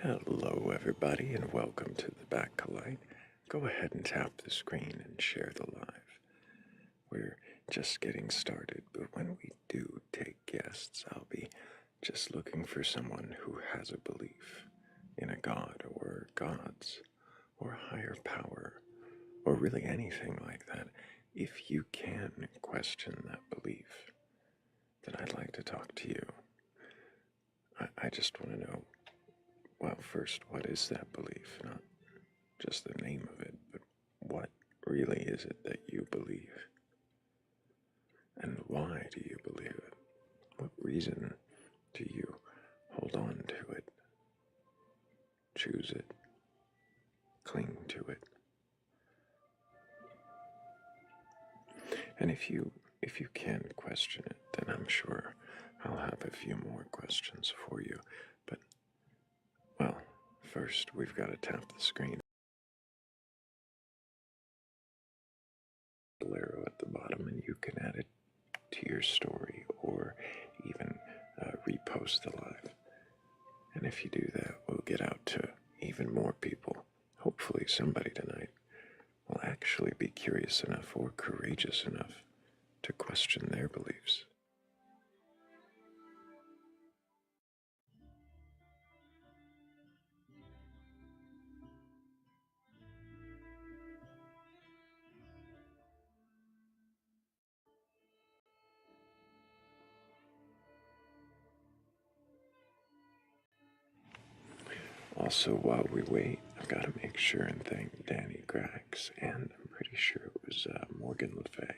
Hello everybody and welcome to the Batcolyte. Go ahead and tap the screen and share the live. We're just getting started, but when we do take guests, I'll be just looking for someone who has a belief in a god or gods or higher power or really anything like that. If you can question that belief, then I'd like to talk to you. I just want to know, well, first, what is that belief? Not just the name of it, but what really is it that you believe? And why do you believe it? What reason do you hold on to it, choose it, cling to it? And if you can question it, then I'm sure I'll have a few more questions for you. But, well, first we've got to tap the screen. Arrow at the bottom, and you can add it to your story or even repost the live. And if you do that, we'll get out to even more people. Hopefully somebody tonight will actually be curious enough or courageous enough to question their beliefs. Also, while we wait, I've got to make sure and thank Danny Grax, and I'm pretty sure it was Morgan LeFay.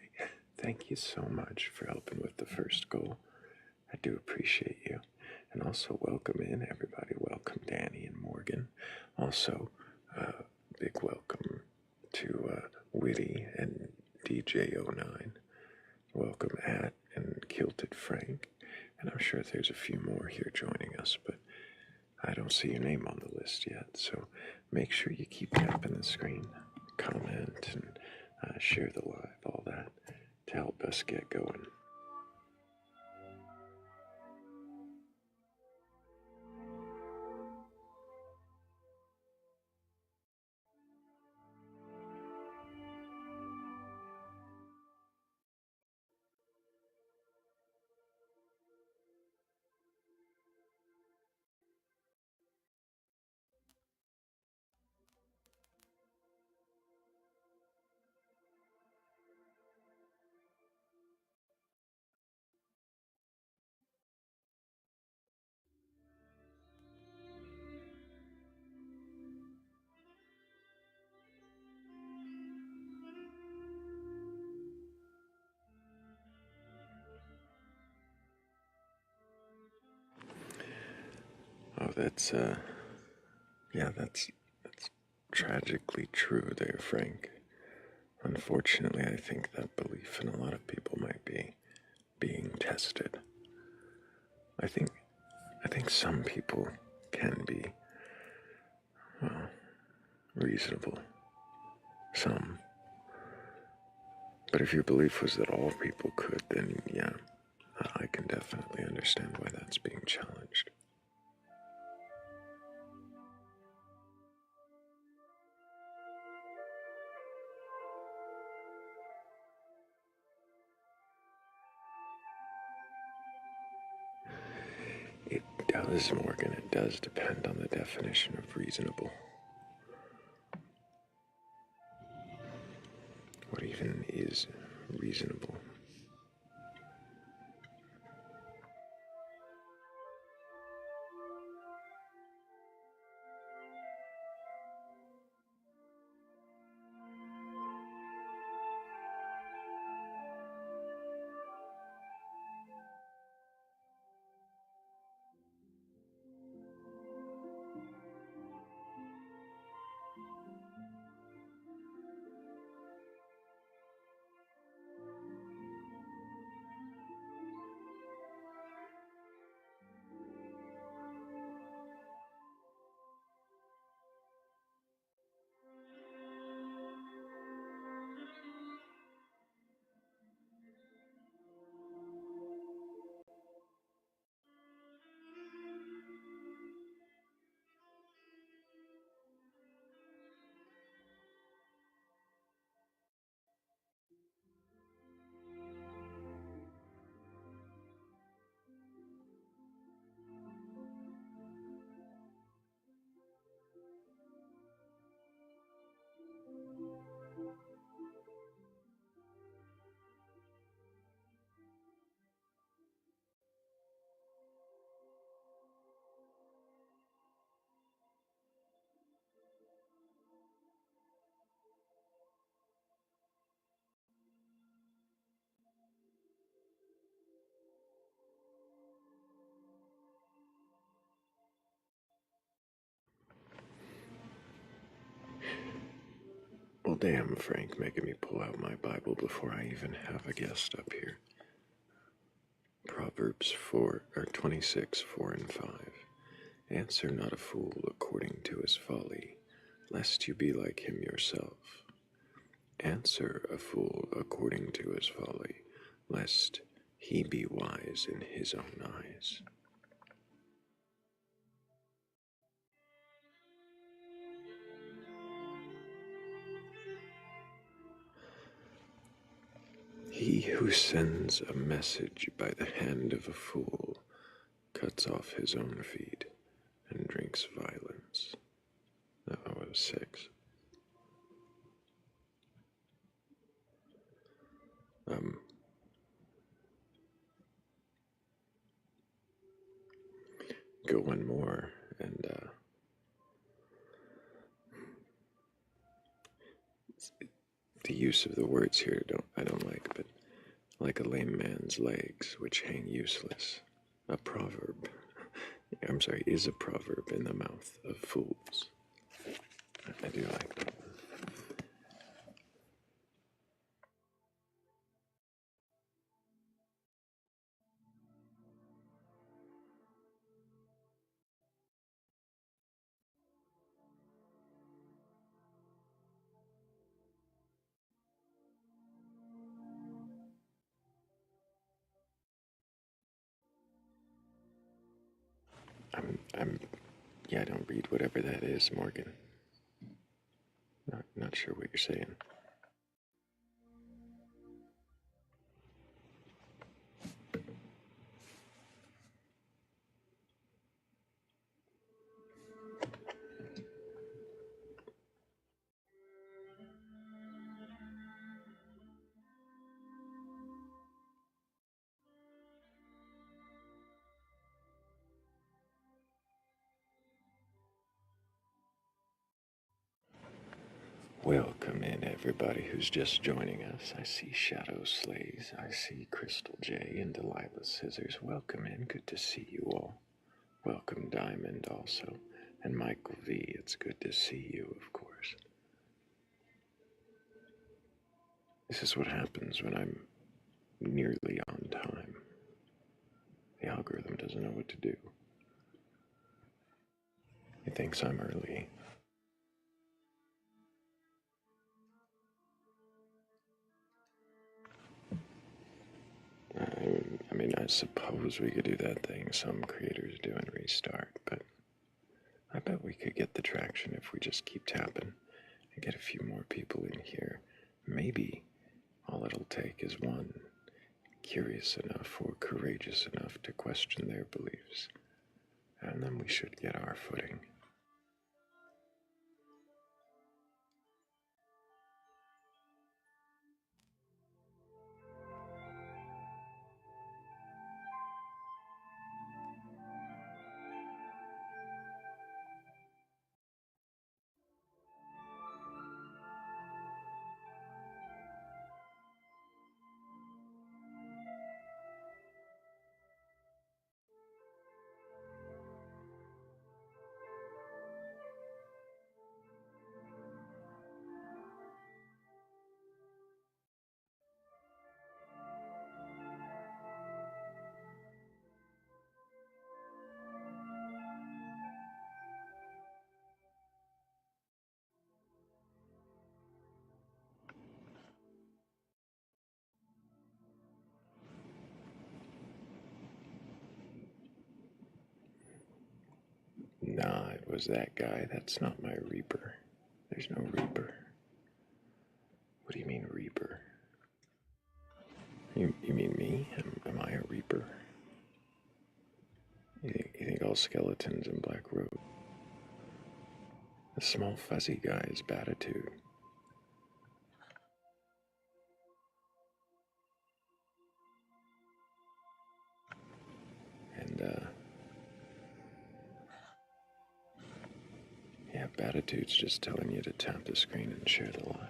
Thank you so much for helping with the first goal. I do appreciate you. And also welcome in, everybody. Welcome Danny and Morgan. Also, big welcome to Witty and DJ09. Welcome At and Kilted Frank. And I'm sure there's a few more here joining us, but I don't see your name on the list yet. So make sure you keep tapping the screen, comment, and share the live, all that, to help us get going. Oh, that's tragically true there, Frank. Unfortunately, I think that belief in a lot of people might be being tested. I think some people can be, well, reasonable. Some. But if your belief was that all people could, then yeah, I can definitely understand why that's being challenged. It does, Morgan. It does depend on the definition of reasonable. What even is reasonable? damn, Frank, making me pull out my Bible before I even have a guest up here. Proverbs 26, 4 and 5. Answer not a fool according to his folly, lest you be like him yourself. Answer a fool according to his folly, lest he be wise in his own eyes. He who sends a message by the hand of a fool cuts off his own feet and drinks violence. That was 6. Go one more, and the use of the words here I don't like, but like a lame man's legs, which hang useless. A proverb, is a proverb in the mouth of fools. I do like that one. Yeah, I don't read whatever that is, Morgan. Not sure what you're saying. Welcome in, everybody who's just joining us. I see Shadow Slays, I see Crystal J and Delilah Scissors. Welcome in, good to see you all. Welcome Diamond also, and Michael V, it's good to see you, of course. This is what happens when I'm nearly on time. The algorithm doesn't know what to do. It thinks I'm early. I suppose we could do that thing some creators do and restart, but I bet we could get the traction if we just keep tapping and get a few more people in here. Maybe all it'll take is one curious enough or courageous enough to question their beliefs, and then we should get our footing. Nah, it was that guy. That's not my Reaper. There's no Reaper. What do you mean, Reaper? You mean me? Am I a Reaper? You think all skeletons in Black Road? The small fuzzy guy is Batitude. And, yeah, Batitude's just telling you to tap the screen and share the live.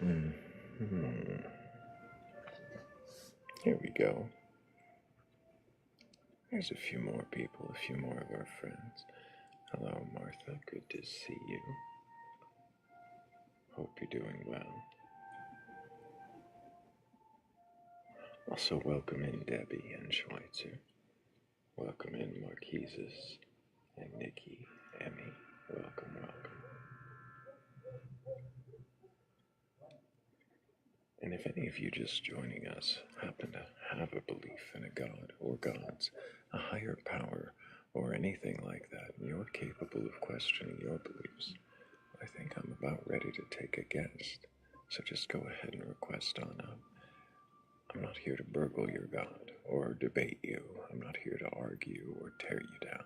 Hmm. Here we go. There's a few more people, a few more of our friends. Hello, Martha. Good to see you. Hope you're doing well. Also, welcome in Debbie and Schweitzer. Welcome in Marquises and Nikki, Emmy. Welcome, welcome. And if any of you just joining us happen to have a belief in a god or gods, a higher power, or anything like that, and you're capable of questioning your beliefs, I think I'm about ready to take a guest. So just go ahead and request on up. I'm not here to burgle your god or debate you. I'm not here to argue or tear you down.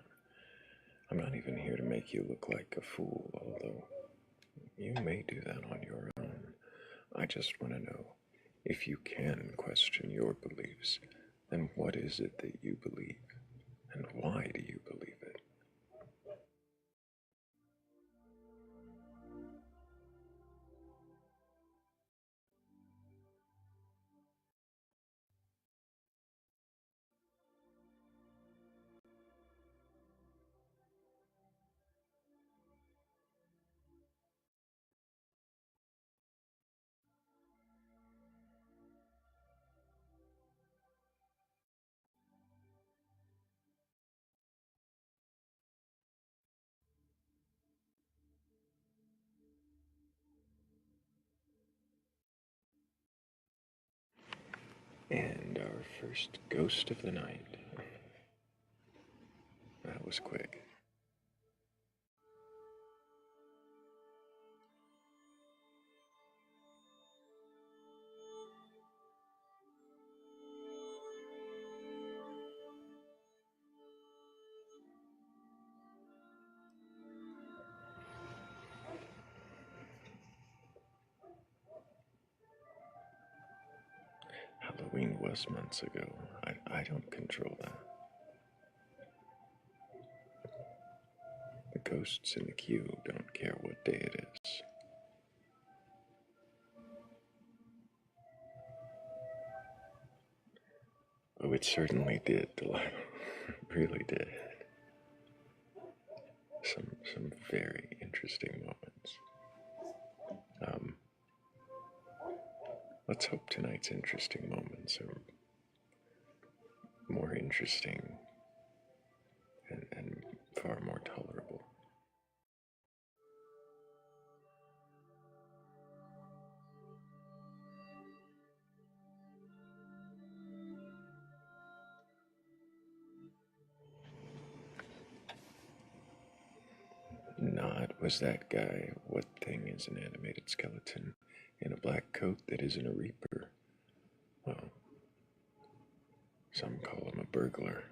I'm not even here to make you look like a fool, although you may do that on your own. I just want to know, if you can question your beliefs, then what is it that you believe? And why do you believe it? And our first ghost of the night. That was quick. Halloween was months ago. I don't control that. The ghosts in the queue don't care what day it is. Oh, it certainly did, Delilah. It really did. Some very interesting moments. Um, let's hope tonight's interesting moments are more interesting and far more tolerable. Not was that guy. What thing is an animated skeleton in a black coat that isn't a reaper? Well, some call him a burglar.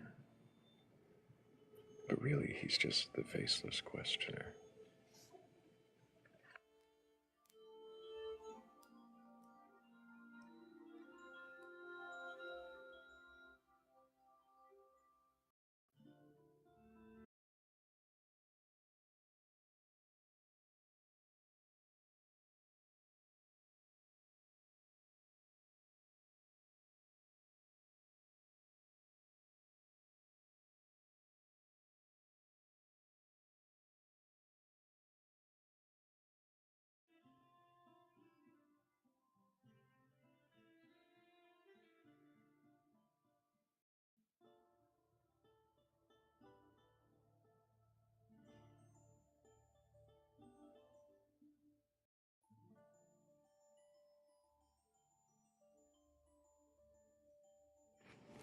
But really, he's just the faceless questioner.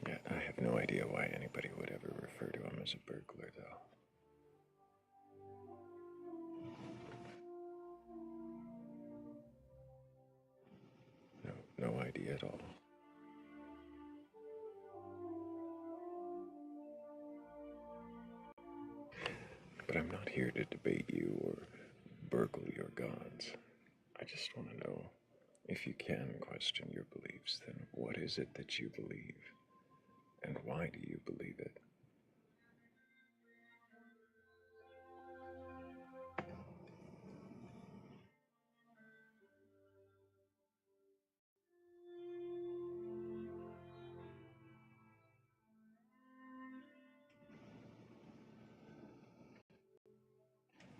Yeah, I have no idea why anybody would ever refer to him as a burglar, though. No idea at all. But I'm not here to debate you or burgle your gods. I just want to know, if you can question your beliefs, then what is it that you believe? And why do you believe it?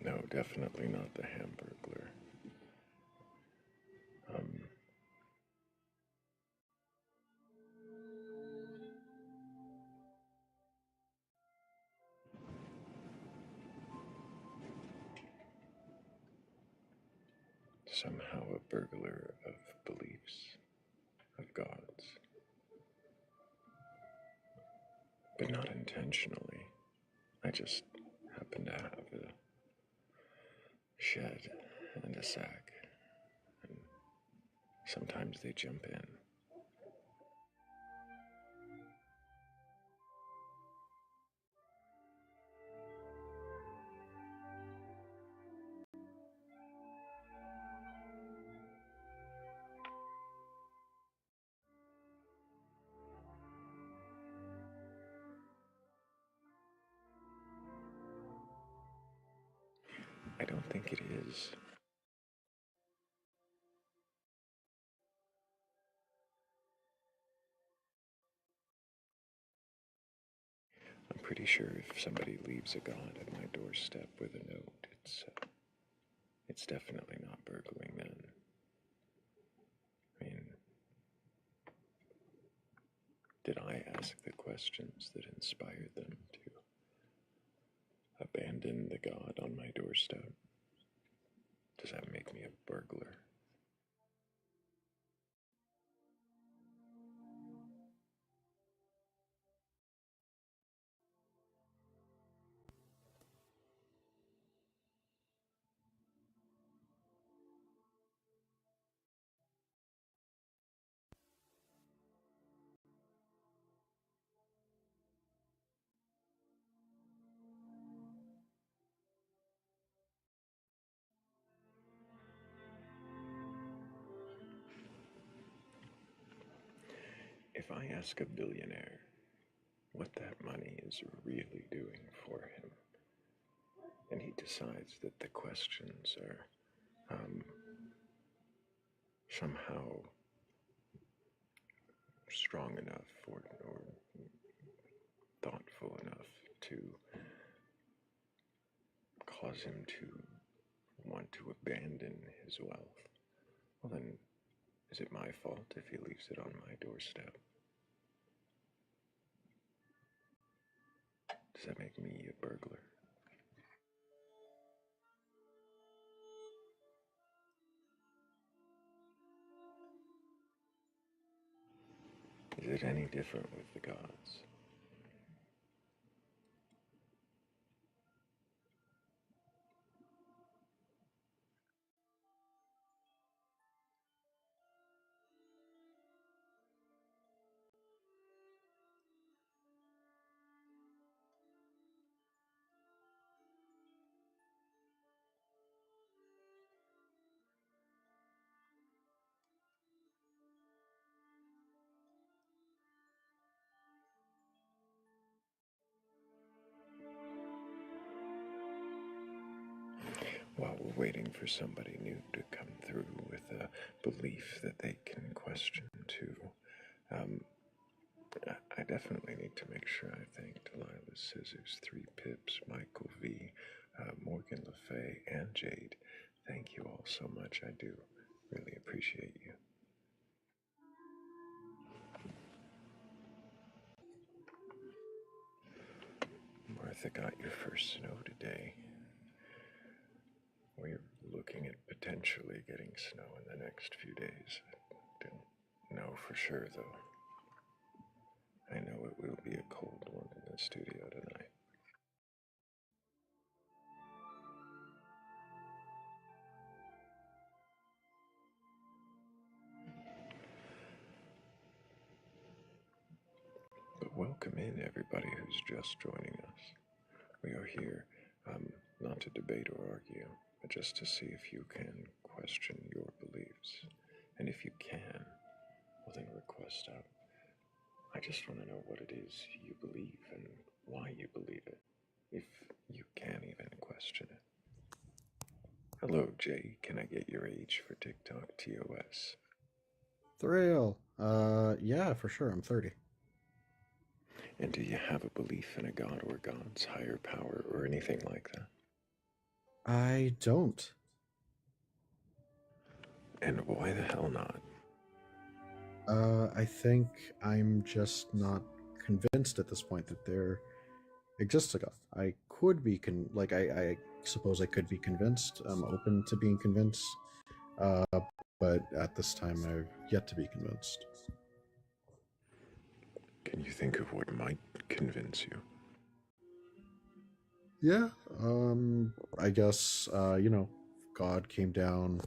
No, definitely not the Hamburglar. Um, Somehow a burglar of beliefs, of gods, but not intentionally. I just happen to have a shed and a sack, and sometimes they jump in. I don't think it is. I'm pretty sure if somebody leaves a god at my doorstep with a note, it's definitely not burgling then. I mean, did I ask the questions that inspired them to abandon the god on my doorstep? Does that make me a burglar? If I ask a billionaire what that money is really doing for him, and he decides that the questions are somehow strong enough or thoughtful enough to cause him to want to abandon his wealth, well then, is it my fault if he leaves it on my doorstep? Does that make me a burglar? Is it any different with the gods? While we're waiting for somebody new to come through with a belief that they can question too, um, I definitely need to make sure I thank Delilah Scissors, Three Pips, Michael V, Morgan Le Fay, and Jade. Thank you all so much. I do really appreciate you. Martha got your first snow today. We're looking at potentially getting snow in the next few days. I don't know for sure, though. I know it will be a cold one in the studio tonight. But welcome in, everybody who's just joining us. We are here not to debate or argue, but just to see if you can question your beliefs. And if you can, well, then request out. I just want to know what it is you believe and why you believe it, if you can even question it. Hello, Jay. Can I get your age for TikTok TOS? Thrayle. Yeah, for sure. I'm 30. And do you have a belief in a god or gods, higher power, or anything like that? I don't. And why the hell not? I think I'm just not convinced at this point that there exists a God. I could be I suppose I could be convinced. I'm open to being convinced. Uh, but at this time, I've yet to be convinced. Can you think of what might convince you? Yeah. I guess God came down,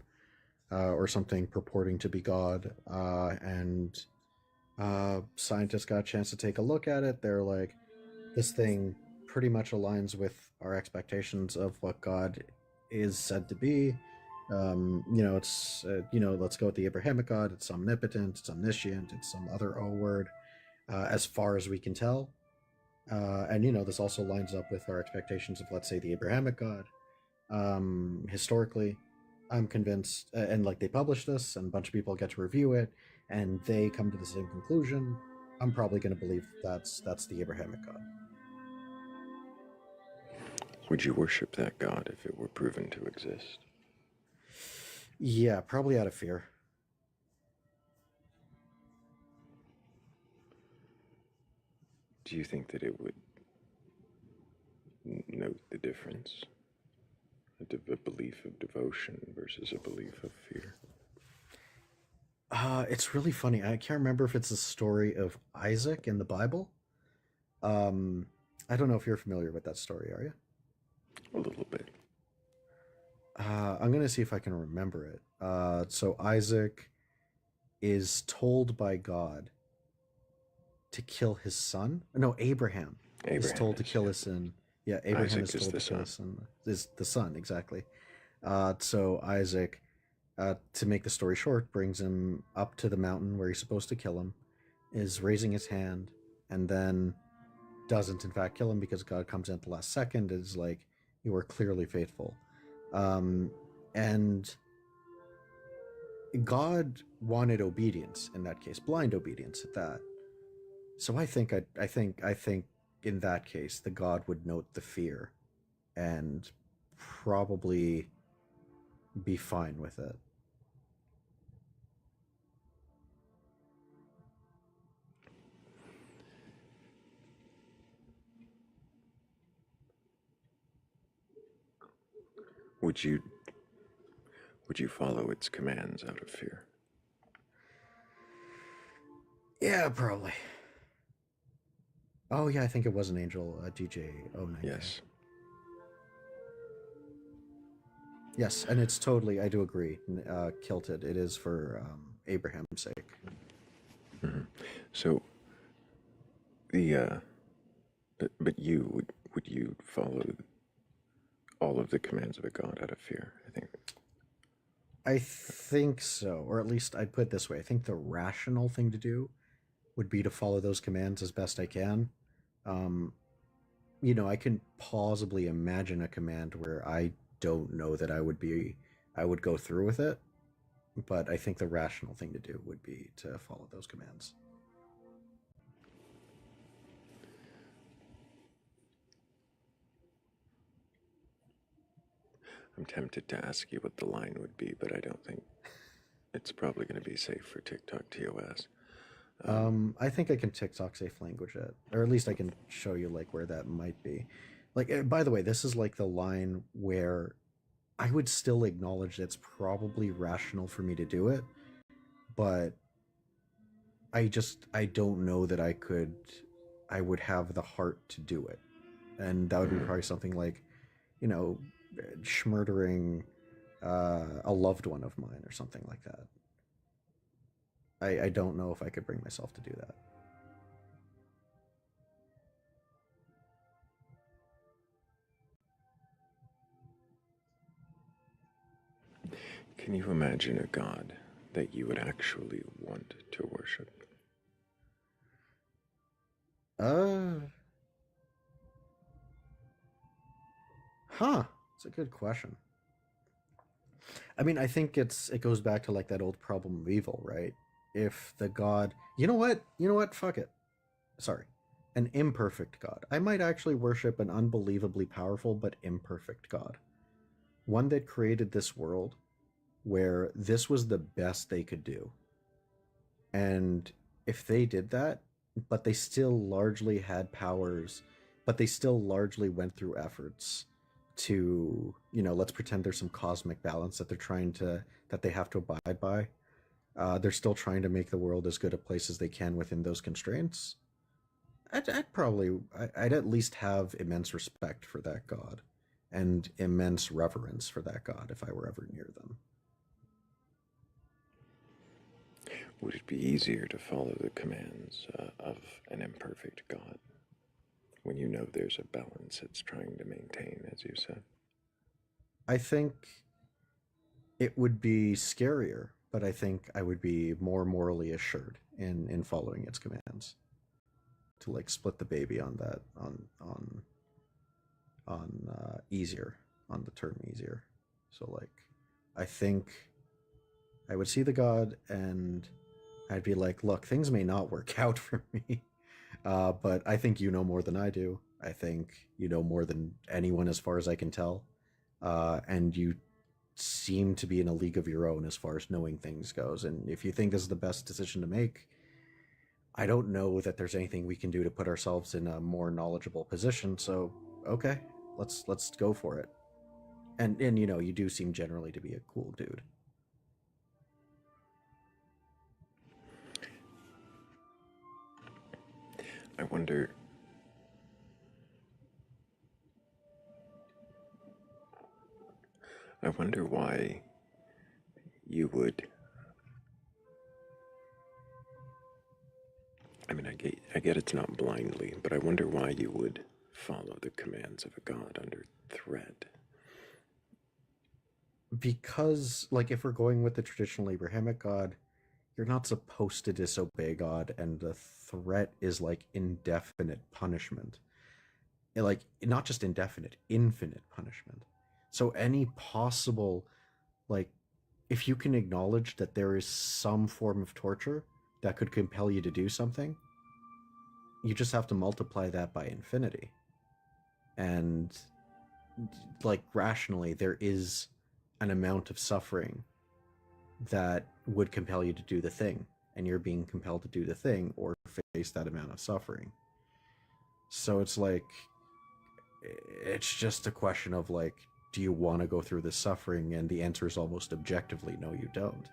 or something purporting to be God, and scientists got a chance to take a look at it. They're like, this thing pretty much aligns with our expectations of what God is said to be. It's let's go with the Abrahamic God. It's omnipotent. It's omniscient. It's some other O word, as far as we can tell. And this also lines up with our expectations of, let's say, the Abrahamic God. Historically, I'm convinced, and like they publish this, and a bunch of people get to review it, and they come to the same conclusion. I'm probably going to believe that's the Abrahamic God. Would you worship that god if it were proven to exist? Yeah, probably out of fear. Do you think that it would note the difference? A belief of devotion versus a belief of fear? It's really funny. I can't remember if it's a story of Isaac in the Bible. Um, I don't know if you're familiar with that story, are you? A little bit. I'm gonna see if I can remember it. So Isaac is told by God to kill his son. No, Abraham is Abraham told to is, kill yeah. his son. Yeah, Abraham Isaac is is told the to kill son. his son. Is the son exactly? So Isaac, to make the story short, brings him up to the mountain where he's supposed to kill him. Is raising his hand, and then doesn't in fact kill him because God comes in at the last second. Is like, you were clearly faithful, um, and God wanted obedience in that case, blind obedience at that. So I think in that case, the God would note the fear and probably be fine with it. Would you would you follow its commands out of fear? Yeah, probably. Oh yeah, I think it was an angel, DJ 09K. Yes. Yes, and it's totally, I do agree, kilted. It is for Abraham's sake. Hmm. So the but you would you follow all of the commands of a god out of fear? I think. I think so, or at least I'd put it this way. I think the rational thing to do would be to follow those commands as best I can. Um, I can plausibly imagine a command where I don't know that I would go through with it, but I think the rational thing to do would be to follow those commands. I'm tempted to ask you what the line would be, but I don't think it's probably going to be safe for TikTok TOS. I think I can TikTok safe language it, or at least I can show you like where that might be. Like, by the way, this is like the line where I would still acknowledge that it's probably rational for me to do it, but I don't know that I would have the heart to do it, and that would be Mhm. probably something like, you know, schmurdering a loved one of mine or something like that. I don't know if I could bring myself to do that. Can you imagine a god that you would actually want to worship? Uh, huh. It's a good question. I mean, I think it goes back to like that old problem of evil, right? If the god, you know what, fuck it. Sorry, an imperfect god. I might actually worship an unbelievably powerful but imperfect god. one that created this world where this was the best they could do. And if they did that, but they still largely had powers, but they still largely went through efforts to, let's pretend there's some cosmic balance that that they have to abide by. They're still trying to make the world as good a place as they can within those constraints. I'd at least have immense respect for that god and immense reverence for that god if I were ever near them. Would it be easier to follow the commands of an imperfect God when you know there's a balance it's trying to maintain, as you said? I think it would be scarier, but I think I would be more morally assured in following its commands. To like split the baby on that on easier, on the term easier. So like, I think I would see the god and I'd be like, look, things may not work out for me, but I think you know more than I do. I think you know more than anyone as far as I can tell, and you seem to be in a league of your own as far as knowing things goes. And if you think this is the best decision to make, I don't know that there's anything we can do to put ourselves in a more knowledgeable position. So okay, let's go for it. And you do seem generally to be a cool dude. I wonder. I wonder why you would. I mean, I get it's not blindly, but I wonder why you would follow the commands of a god under threat. Because, like, if we're going with the traditional Abrahamic God, you're not supposed to disobey God, and the threat is like indefinite punishment. Like, not just indefinite, infinite punishment. So any possible, like, if you can acknowledge that there is some form of torture that could compel you to do something, you just have to multiply that by infinity. And like, rationally, there is an amount of suffering that would compel you to do the thing, and you're being compelled to do the thing or face that amount of suffering. So it's like, it's just a question of like, do you want to go through this suffering? And the answer is almost objectively no, you don't.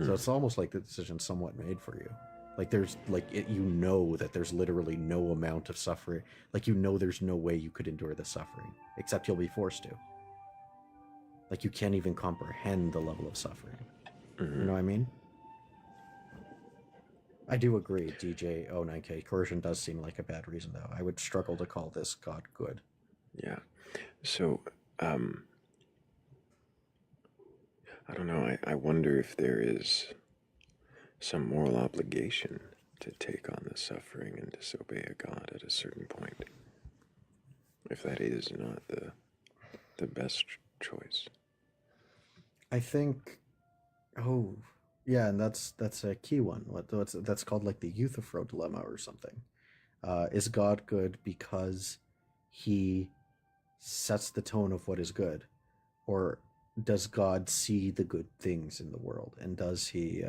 So it's almost like the decision's somewhat made for you. Like, there's like that there's literally no amount of suffering. Like, there's no way you could endure the suffering, except you'll be forced to. Like, you can't even comprehend the level of suffering. You know what I mean? I do agree, DJ09K. Coercion does seem like a bad reason, though. I would struggle to call this god good. Yeah. So, I don't know. I wonder if there is some moral obligation to take on the suffering and disobey a god at a certain point. If that is not the best choice. I think, oh, yeah, and that's a key one. That's called like the Euthyphro dilemma or something. Is God good because he sets the tone of what is good, or does God see the good things in the world, and does he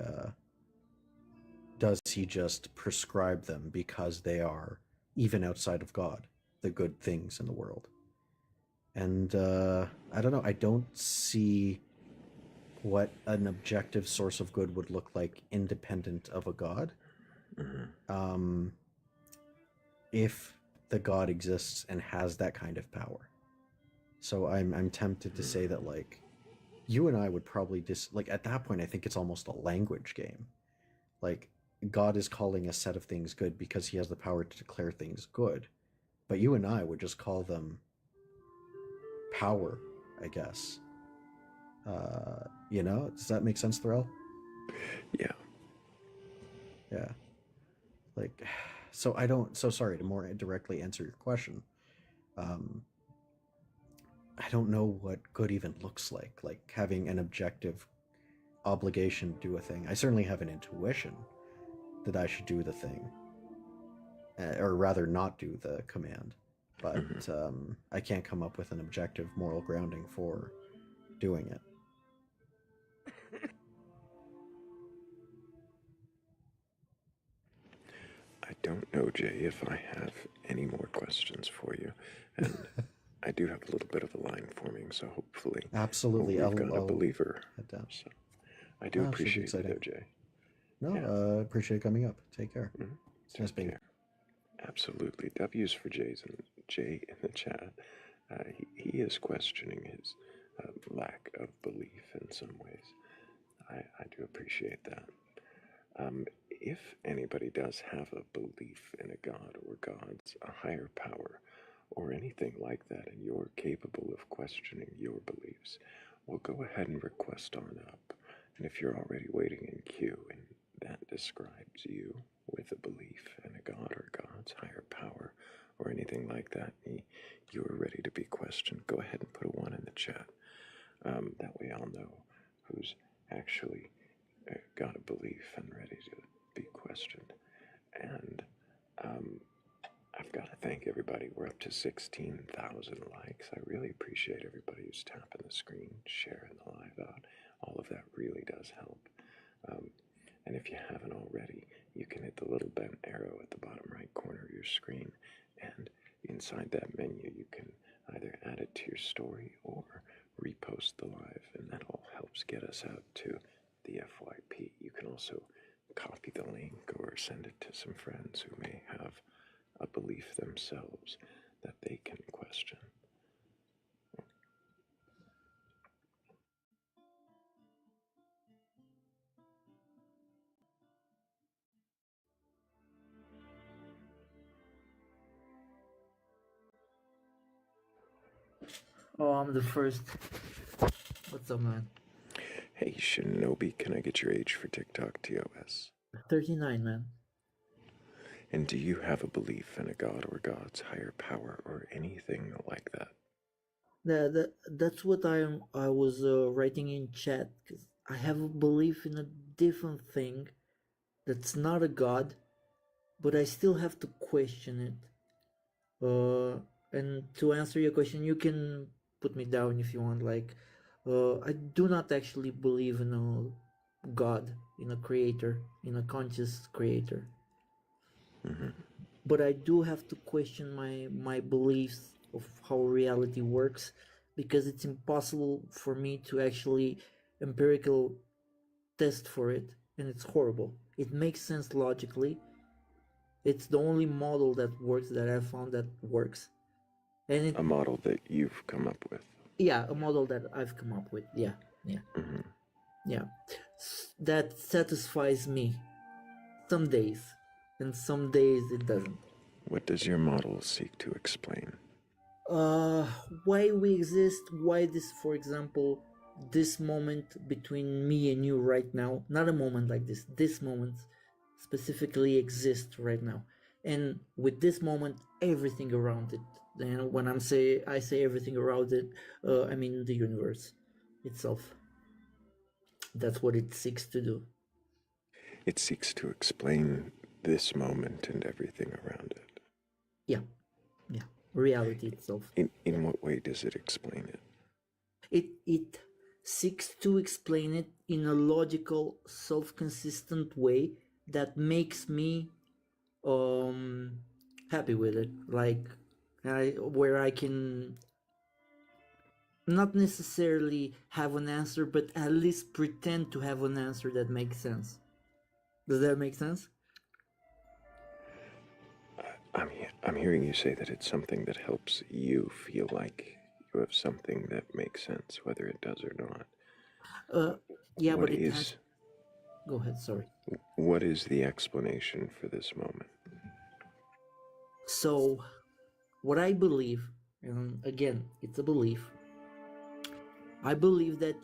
just prescribe them because they are, even outside of God, the good things in the world? And I don't know. I don't see what an objective source of good would look like independent of a god. If the god exists and has that kind of power. So I'm tempted to say that, like, you and I would probably like, at that point I think it's almost a language game. Like, God is calling a set of things good because he has the power to declare things good, but you and I would just call them power, I guess. Does that make sense, Thrayle? Yeah. Yeah. Like, so sorry, to more directly answer your question, I don't know what good even looks like having an objective obligation to do a thing. I certainly have an intuition that I should do the thing, or rather not do the command. but Mhm. I can't come up with an objective moral grounding for doing it. I don't know, Jay, if I have any more questions for you. And I do have a little bit of a line forming, so hopefully Absolutely, we've got a I'll believer. head down. So I do Oh, should be appreciate you, exciting. though, Jay. No, Yeah. appreciate coming up. Take care. Mhm. It's nice Take being care. Absolutely. W's for Jay in the chat. He is questioning his lack of belief in some ways. I do appreciate that. If anybody does have a belief in a god or gods, a higher power, or anything like that, and you're capable of questioning your beliefs, well, go ahead and request on up. And if you're already waiting in queue and that describes you with a belief in a god or god's higher power or anything like that, you are ready to be questioned, go ahead and put a 1 in the chat. That way I'll know who's actually got a belief and ready to be questioned. And I've got to thank everybody. We're up to 16,000 likes. I really appreciate everybody who's tapping the screen, sharing the live out. All of that really does help. And if you haven't already, you can hit the little bent arrow at the bottom right corner of your screen. And inside that menu, you can either add it to your story or repost the live. And that all helps get us out to the FYP. You can also copy the link or send it to some friends who may have a belief themselves that they can question. Oh, I'm the first. What's up, man? Hey, Shinobi, can I get your age for TikTok TOS? 39, man. And do you have a belief in a god or god's higher power or anything like that? That's what I was writing in chat, because I have a belief in a different thing that's not a god, but I still have to question it. And to answer your question, you can put me down if you want. Like, I do not actually believe in a god, in a creator, in a conscious creator. Mm-hmm. But I do have to question my beliefs of how reality works, because it's impossible for me to actually empirical test for it, and it's horrible. It makes sense logically. It's the only model that works, that I found that works. And it, A model that you've come up with. yeah, a model that I've come up with. Yeah. Mm-hmm. Yeah. That satisfies me some days, and some days it doesn't. What does your model seek to explain? Why we exist, why this, for example, this moment between me and you right now, not a moment like this moment specifically exists right now. And with this moment, everything around it. And when I say everything around it, I mean the universe itself. That's what it seeks to do. It seeks to explain this moment and everything around it. Yeah. Reality itself. In what way does it explain it? It seeks to explain it in a logical, self-consistent way that makes me happy with it. Like, where I can not necessarily have an answer, but at least pretend to have an answer that makes sense. Does that make sense? I'm hearing you say that it's something that helps you feel like you have something that makes sense, whether it does or not. Yeah, What but it is has. Go ahead. Sorry. what is the explanation for this moment? So, what I believe, and again, it's a belief. I believe that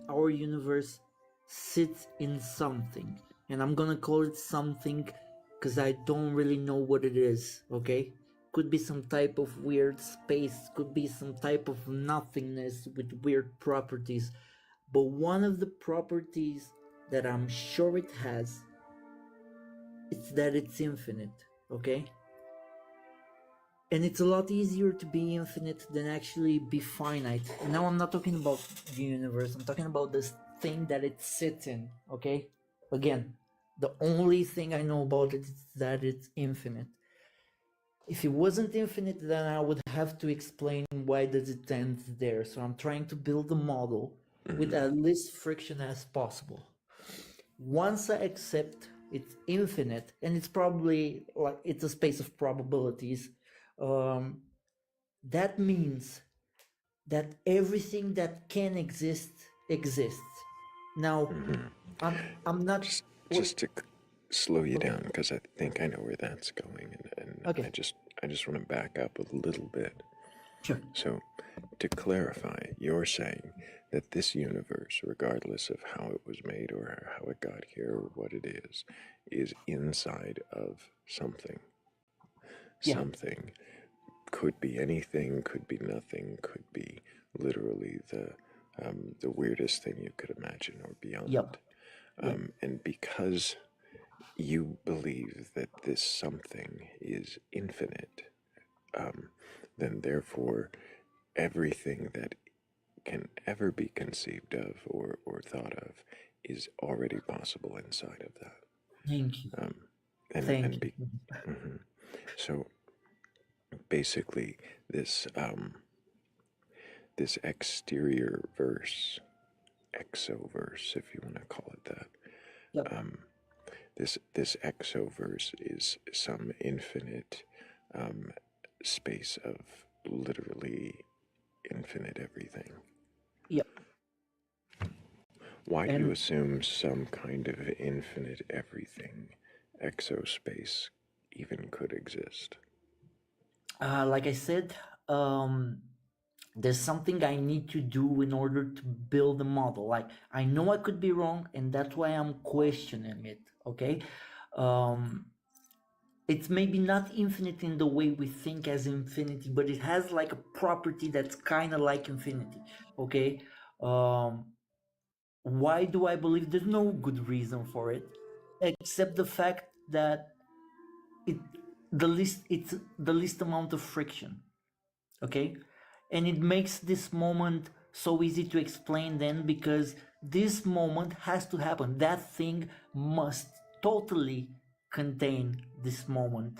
our universe sits in something, and I'm gonna call it something because I don't really know what it is. Okay, could be some type of weird space, could be some type of nothingness with weird properties, but one of the properties that I'm sure it has is that it's infinite. Okay, And it's a lot easier to be infinite than actually be finite. And now I'm not talking about the universe, I'm talking about this thing that it sits in, okay? Again, the only thing I know about it is that it's infinite. If it wasn't infinite, then I would have to explain why does it end there. So I'm trying to build a model with as least friction as possible. Once I accept it's infinite, and it's probably like it's a space of probabilities, that means that everything that can exist exists. Now, I'm not Just to slow you down, because I think I know where that's going, and okay. I just want to back up a little bit. Sure. So, to clarify, you're saying that this universe, regardless of how it was made or how it got here or what it is inside of something. Yeah. Something could be anything, could be nothing, could be literally the weirdest thing you could imagine or beyond. Yep. And because you believe that this something is infinite, then therefore everything that can ever be conceived of or thought of is already possible inside of that. Thank you. And mhm. So basically, this exterior verse, exoverse, if you want to call it that, Yep. this exoverse is some infinite space of literally infinite everything. Yep. Why do you assume some kind of infinite everything exospace even could exist? Like I said, there's something I need to do in order to build a model. Like I know I could be wrong, and that's why I'm questioning it. Okay, it's maybe not infinite in the way we think as infinity, but it has like a property that's kind of like infinity. Okay, why do I believe there's no good reason for it, except the fact that it's the least amount of friction. Okay, and it makes this moment so easy to explain then because this moment has to happen. That thing must totally contain this moment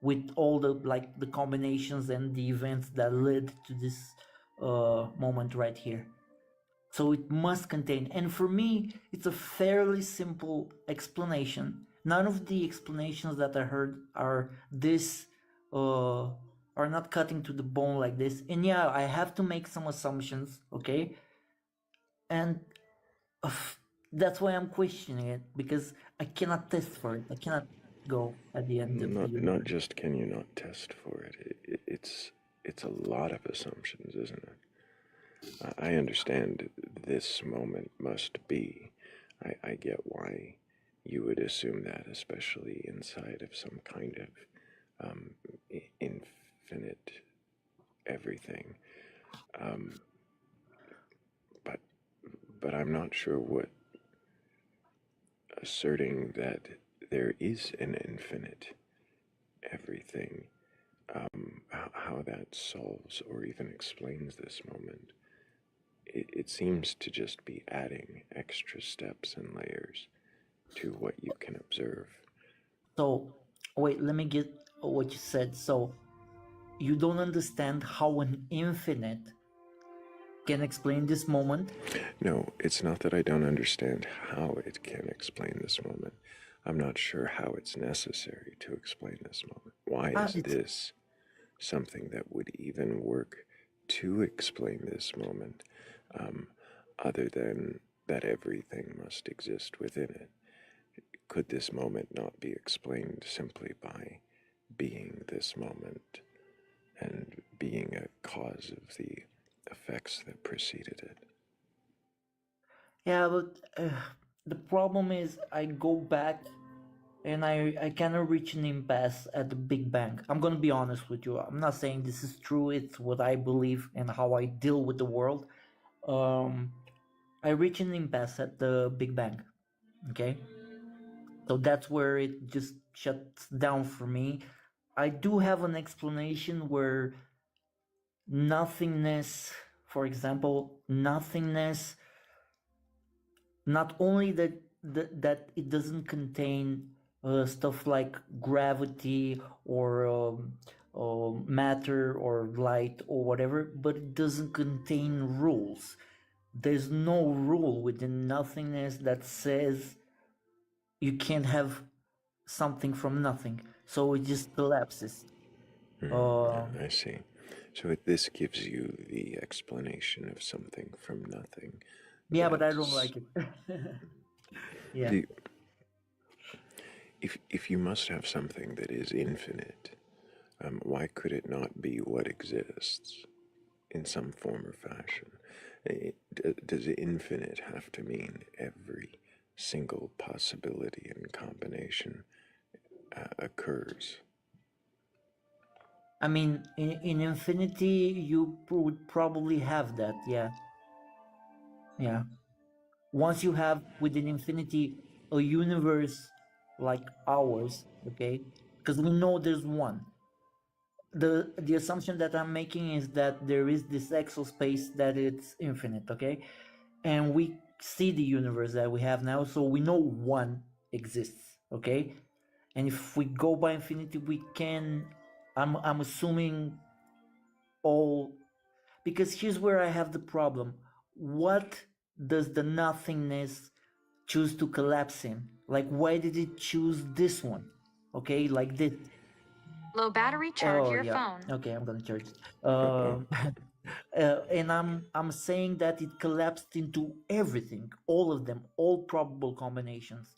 with all the like the combinations and the events that led to this moment right here. So it must contain, and for me it's a fairly simple explanation. None of the explanations that I heard are this uh are not cutting to the bone like this. And yeah, I have to make some assumptions, okay? And uh, that's why I'm questioning it, because I cannot test for it. I cannot go at the end of the Not universe. just can you not test for it, it's a lot of assumptions, isn't it? I understand this moment must be. I get why you would assume that, especially inside of some kind of infinite everything. Um, but but I'm not sure what asserting that there is an infinite everything, how that solves or even explains this moment. It seems to just be adding extra steps and layers to what you can observe. So wait, let me get what you said. So you don't understand how an infinite can explain this moment? No, it's not that I don't understand how it can explain this moment. I'm not sure how it's necessary to explain this moment. Why is It's this something that would even work to explain this moment, other than that everything must exist within it? Could this moment not be explained simply by being this moment and being a cause of the effects that preceded it? yeah, but the problem is I go back and I kind of reach an impasse at the Big Bang. I'm gonna be honest with you. I'm not saying this is true. It's what I believe and how I deal with the world. Um, I reach an impasse at the Big Bang. Okay, so that's where it just shuts down for me. I do have an explanation where nothingness, for example, nothingness, not only that it doesn't contain stuff like gravity or matter or light or whatever, but it doesn't contain rules. There's no rule within nothingness that says you can't have something from nothing, so it just collapses. I see. So this gives you the explanation of something from nothing. Yeah, but I don't That's like it. Yeah. the if you must have something that is infinite, why could it not be what exists in some form or fashion? Does infinite have to mean every single possibility and combination occurs? I mean, in infinity, you would probably have that. Yeah. Yeah. Once you have within infinity a universe like ours, okay? Because we know there's one. The assumption that I'm making is that there is this exospace that it's infinite, okay? And we see the universe that we have now, so we know one exists, okay? And if we go by infinity, we can. I'm assuming all, because here's where I have the problem. What does the nothingness choose to collapse in? Like, why did it choose this one? Okay, like this. Low battery, charge Oh your yeah. phone. Okay, I'm gonna charge it. Uh-oh. And I'm saying that it collapsed into everything, all of them, all probable combinations.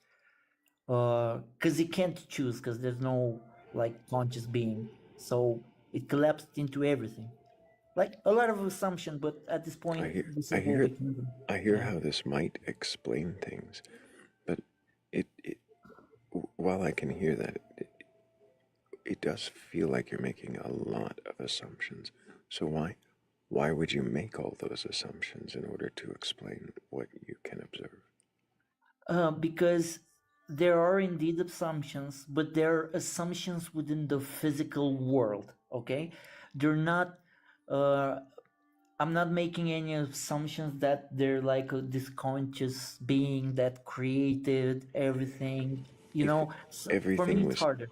Because it can't choose, because there's no like conscious being. So it collapsed into everything. Like a lot of assumption, but at this point, this I is what we hear, can do. I hear Yeah. how this might explain things, but it while I can hear that, it does feel like you're making a lot of assumptions. So why would you make all those assumptions in order to explain what you can observe? Because there are indeed assumptions, but they're assumptions within the physical world. Okay, they're not. Uh, I'm not making any assumptions that they're like this conscious being that created everything. You If know, so for me everything it's was harder.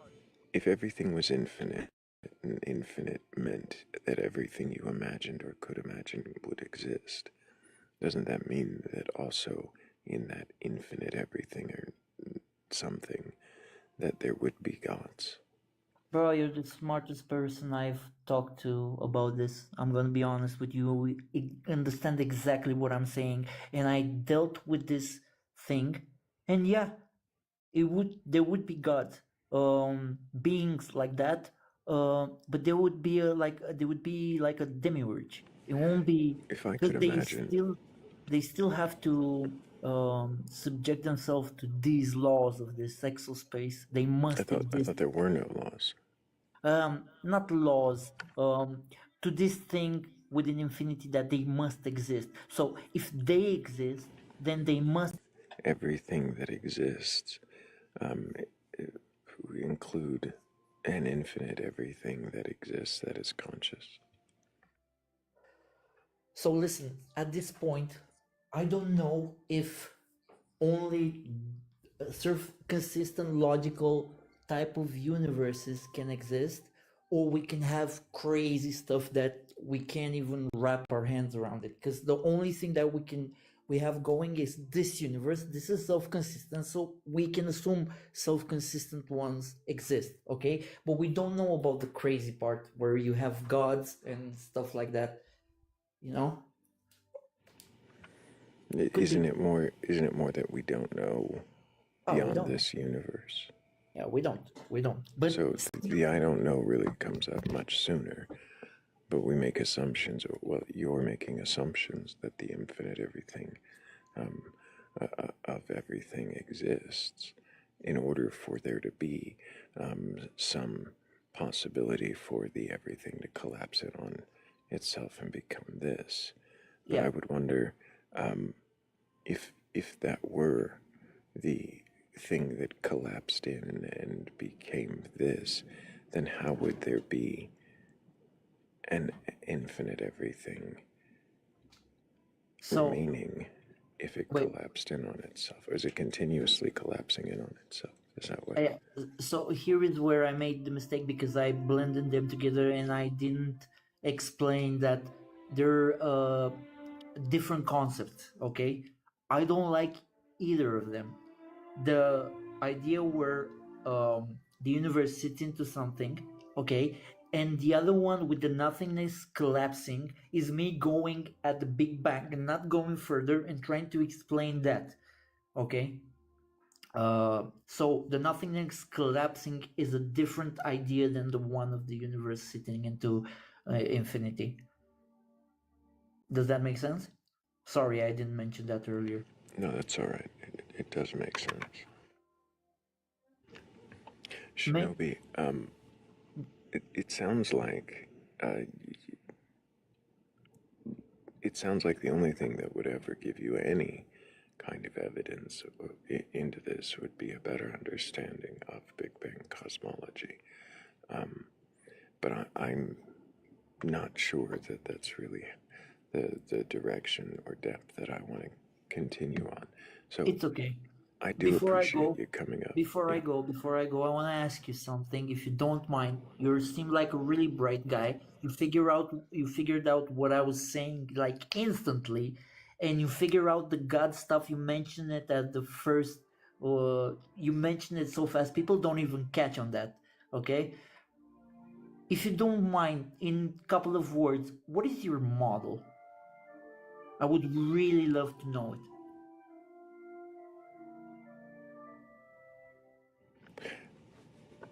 if everything was infinite, and infinite meant that everything you imagined or could imagine would exist, doesn't that mean that also in that infinite everything or something that there would be gods? Bro, you're the smartest person I've talked to about this. I'm gonna be honest with you. We understand exactly what I'm saying, and I dealt with this thing, and yeah, there would be God, beings like that, but there would be like a demiurge. It won't be, If I because could imagine, they still have to subject themselves to these laws of this exospace. They must I exist. thought there were no laws. Not laws, to this thing within infinity that they must exist. So if they exist, then they must. Everything that exists, um, we include an infinite everything that exists that is conscious. So listen, at this point, I don't know if only sort of consistent logical type of universes can exist, or we can have crazy stuff that we can't even wrap our hands around it, because the only thing that we have going is this universe. This is self-consistent, so we can assume self-consistent ones exist, okay? But we don't know about the crazy part where you have gods and stuff like that, you know. Could Isn't be. it more? Isn't it more that we don't know Oh, we beyond don't. this universe? Yeah, we don't. But So the I don't know really comes up much sooner. But we make assumptions. Well, you're making assumptions that the infinite everything um, of everything exists in order for there to be some possibility for the everything to collapse it on itself and become this. But yeah, I would wonder if that were the thing that collapsed in and became this, then how would there be an infinite everything So remaining if it wait, collapsed in on itself? Or is it continuously collapsing in on itself? Is that what? so here is where I made the mistake because I blended them together and I didn't explain that they're different concepts. Okay, I don't like either of them. The idea where the universe sits into something, okay, and the other one with the nothingness collapsing is me going at the Big Bang and not going further and trying to explain that, okay. So the nothingness collapsing is a different idea than the one of the universe sitting into infinity. Does that make sense? Sorry, I didn't mention that earlier. No, that's all right. It does make sense. May- Shinobi, it sounds like it sounds like the only thing that would ever give you any kind of evidence into this would be a better understanding of Big Bang cosmology. But I'm not sure that that's really the direction or depth that I want to continue on. So it's okay. I do Before I appreciate go, you coming up. Before I Yeah. go, I want to ask you something, if you don't mind. You seem like a really bright guy. You figured out what I was saying like instantly, and you figure out the God stuff. You mentioned it at the first. You mentioned it so fast, people don't even catch on that. Okay, if you don't mind, in a couple of words, what is your model? I would really love to know it.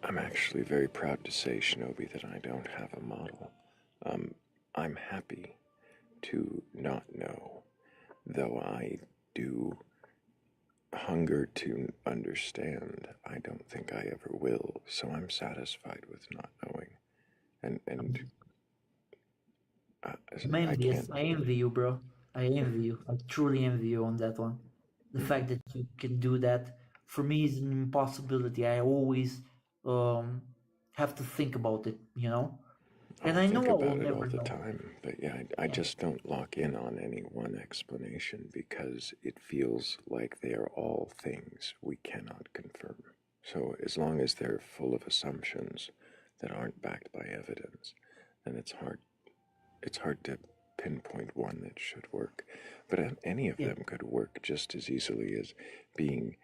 I'm actually very proud to say, Shinobi, that I don't have a model. I'm happy to not know, though I do hunger to understand. I don't think I ever will, so I'm satisfied with not knowing. And I'm I envious. can't. I envy you, bro. I envy you. I truly envy you on that one. The fact that you can do that for me is an impossibility. I always um have to think about it, you know? And I'll I think know I will about it all never the know. time, but yeah, I Yeah. just don't lock in on any one explanation because it feels like they are all things we cannot confirm. So as long as they're full of assumptions that aren't backed by evidence, then it's hard to pinpoint one that should work. But any of Yeah. them could work just as easily as being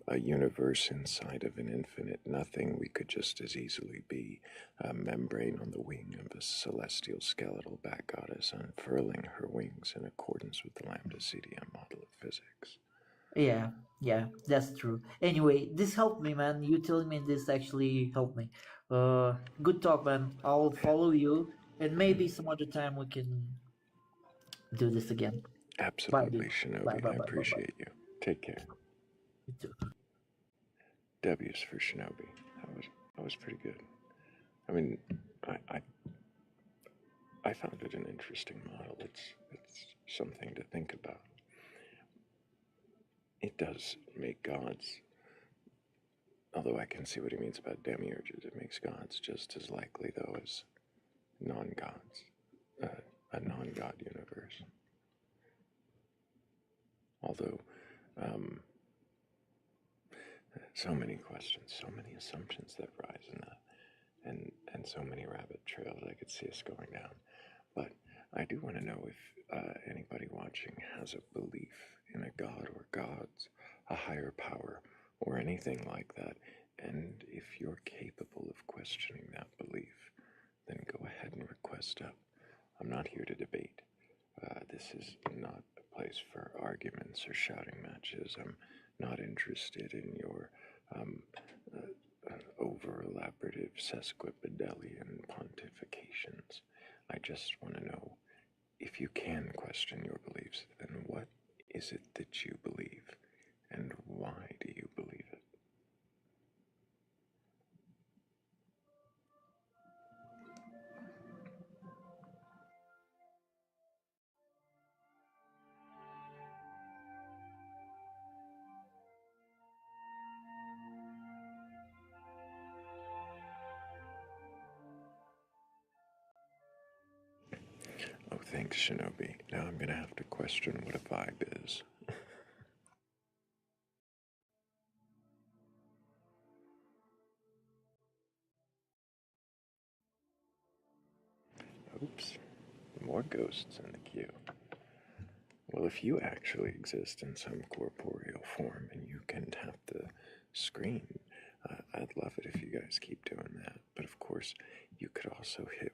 a universe inside of an infinite nothing. We could just as easily be a membrane on the wing of a celestial skeletal bat goddess unfurling her wings in accordance with the lambda CDM model of physics. Yeah, yeah, that's true. Anyway, this helped me, man. You telling me this actually helped me. Good talk, man. I'll follow you, and maybe some other time we can do this again. Bye, Absolutely, dude. Bye, Shinobi. bye, I bye, bye, bye. appreciate you. Take care. You too. W's for Shinobi. That was pretty good. I mean, I, I I found it an interesting model. It's something to think about. It does make gods, although I can see what he means about demiurges. It makes gods just as likely, though, as non-gods, a non-god universe. Although, um, so many questions, so many assumptions that rise in that, and so many rabbit trails I could see us going down. But I do want to know if anybody watching has a belief in a god or gods, a higher power, or anything like that. And if you're capable of questioning that belief, then go ahead and request up. I'm not here to debate. This is not a place for arguments or shouting matches. I'm not interested in your over elaborative sesquipedalian pontifications. I just want to know, if you can question your beliefs, then what is it that you believe, and why do you believe it? Oh, thanks, Shinobi. Now I'm gonna have to question what a vibe is. Oops, more ghosts in the queue. Well, if you actually exist in some corporeal form and you can tap the screen, I'd love it if you guys keep doing that. But of course, you could also hit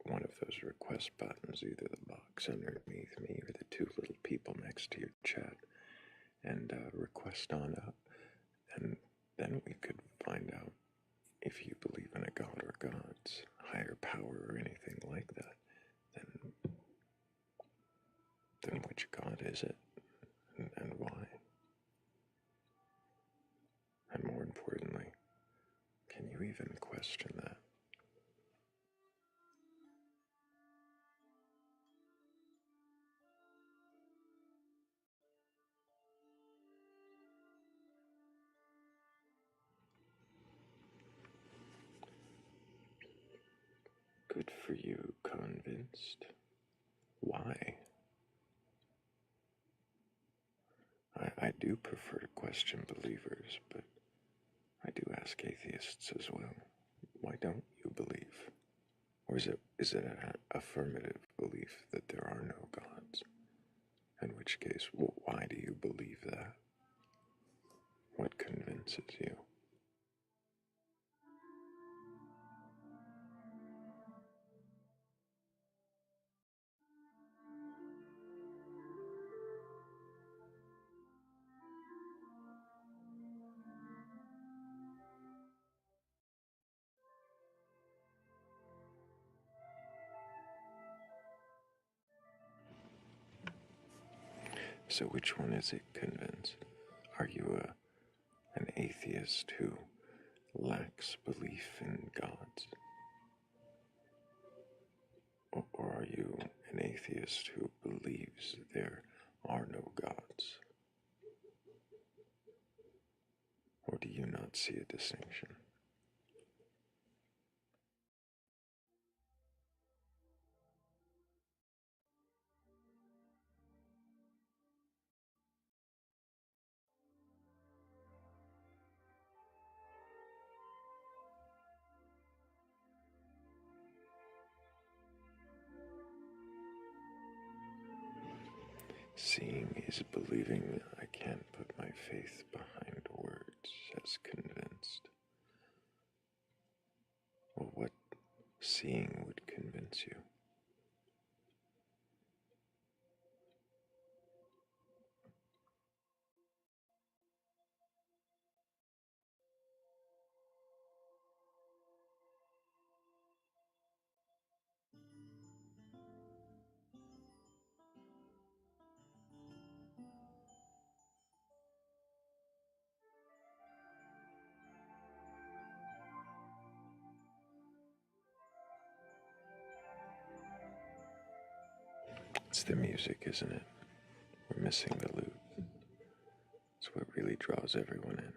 one of those request buttons, either the box underneath me or the two little people next to your chat, and request on up. And then we could find out if you believe in a god or gods, higher power or anything like that. Then which god is it, and why? And more importantly, can you even question that? Good for you, convinced. Why? I do prefer to question believers, but I do ask atheists as well. Why don't you believe? Or is it an affirmative belief that there are no gods? In which case, why do you believe that? What convinces you? So which one is it, convinced? Are you an atheist who lacks belief in gods? Or are you an atheist who believes there are no gods? Or do you not see a distinction? Seeing is believing. I can't put my faith behind words, says convinced. Well, what seeing would convince you? It's the music, isn't it? We're missing the loop. It's what really draws everyone in.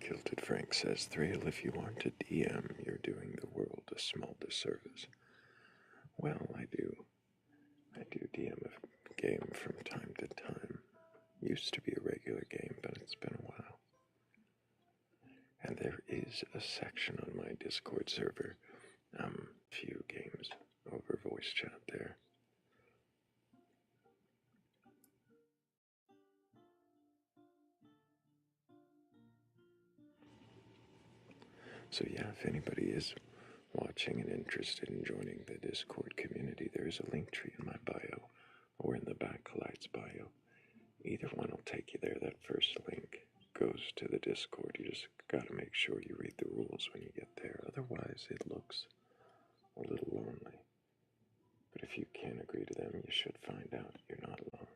Kilted Frank says, Thrayle, if you want to DM, you're doing the world a small disservice. Well, I do DM a game from time to time. Used to be a regular game, but it's been a while. And there is a section on my Discord server, few games over voice chat there. So yeah, if anybody is watching and interested in joining the Discord community, there is a link tree in my bio or in the Batcolyte's bio. Either one will take you there. That first link goes to the Discord. You just gotta make sure you read the rules when you get there. Otherwise, it looks a little lonely. But if you can agree to them, you should find out you're not alone.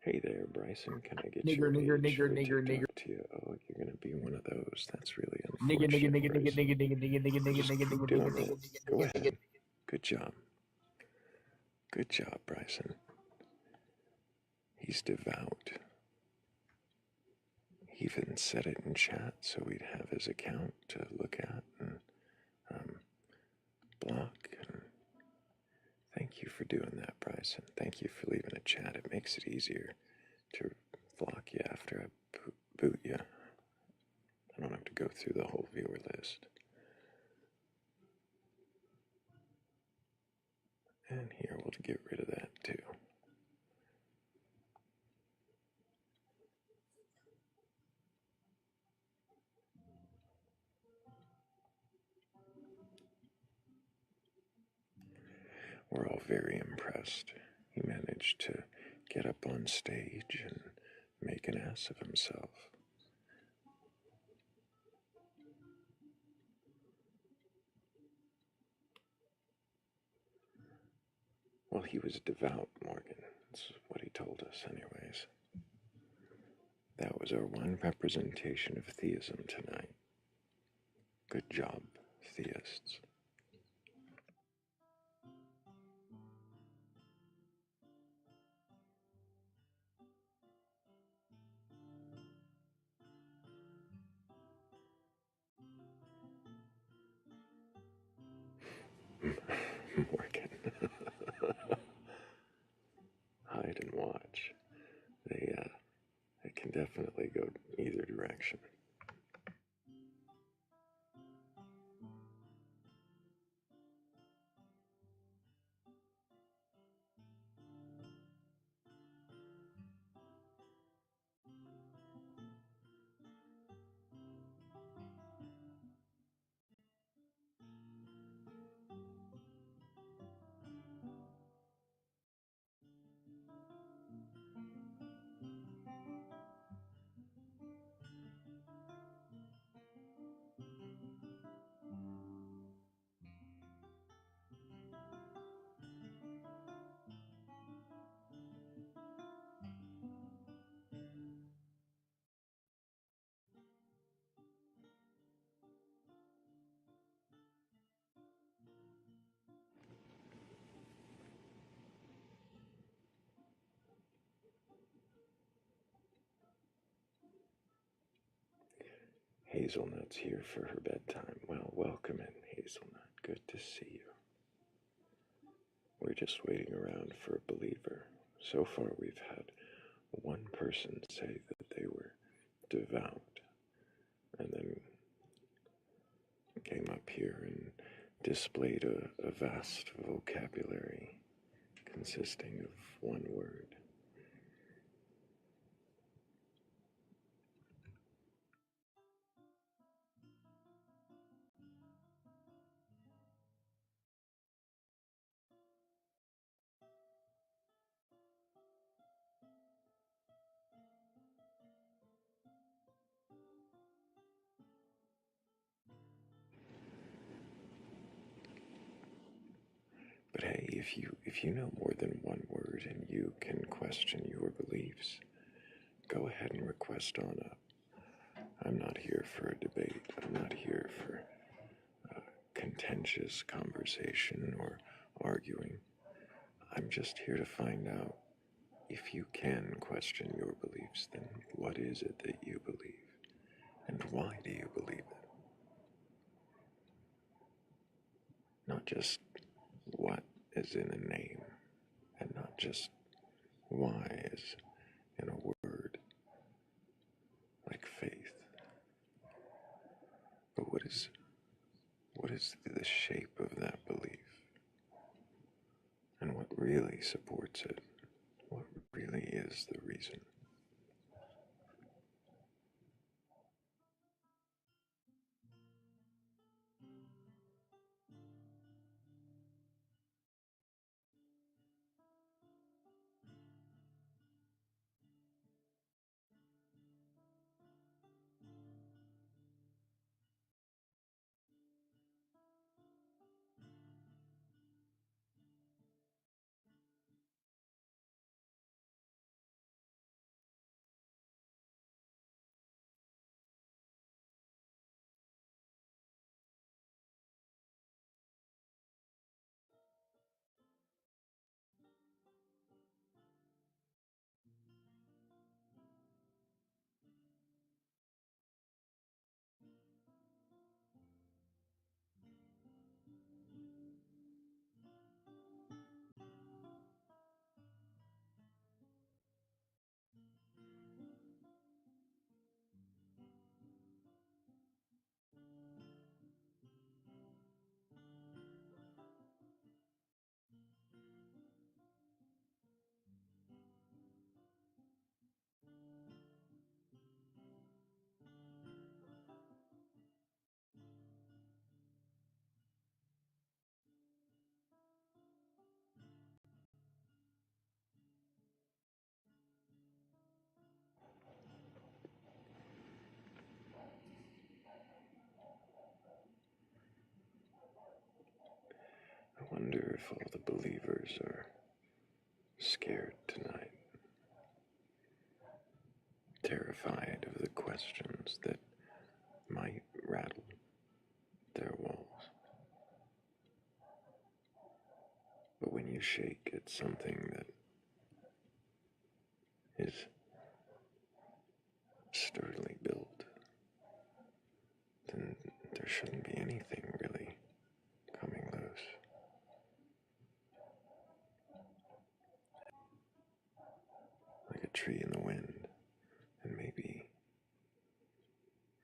Hey there, Bryson. Can I get your age for a TikTok to you? Oh, you're gonna be one of those. That's really unfortunate. Just keep doing that. Go ahead. Good job. Good job, Bryson. He's devout. He even said it in chat so we'd have his account to look at and block. And thank you for doing that, Bryson. Thank you for leaving a chat. It makes it easier to block you after I boot you. I don't have to go through the whole viewer list. And here we'll get rid of that too. We're all very impressed. He managed to get up on stage and make an ass of himself. Well, he was devout, Morgan. That's what he told us, anyways. That was our one representation of theism tonight. Good job, theists. Morgan. Hide and watch. They can definitely go either direction. Hazelnut's here for her bedtime. Well, welcome in, Hazelnut. Good to see you. We're just waiting around for a believer. So far, we've had one person say that they were devout, and then came up here and displayed a vast vocabulary consisting of one word. But hey, if you know more than one word and you can question your beliefs, go ahead and request on up. I'm not here for a debate. I'm not here for contentious conversation or arguing. I'm just here to find out if you can question your beliefs, then what is it that you believe? And why do you believe it? Not just what is in a name, and not just why is in a word, like faith. But what is the shape of that belief? And what really supports it? What really is the reason? I wonder if all the believers are scared tonight, terrified of the questions that might rattle their walls. But when you shake at something that is sturdily built, then there shouldn't be anything really coming loose. Like a tree in the wind, and maybe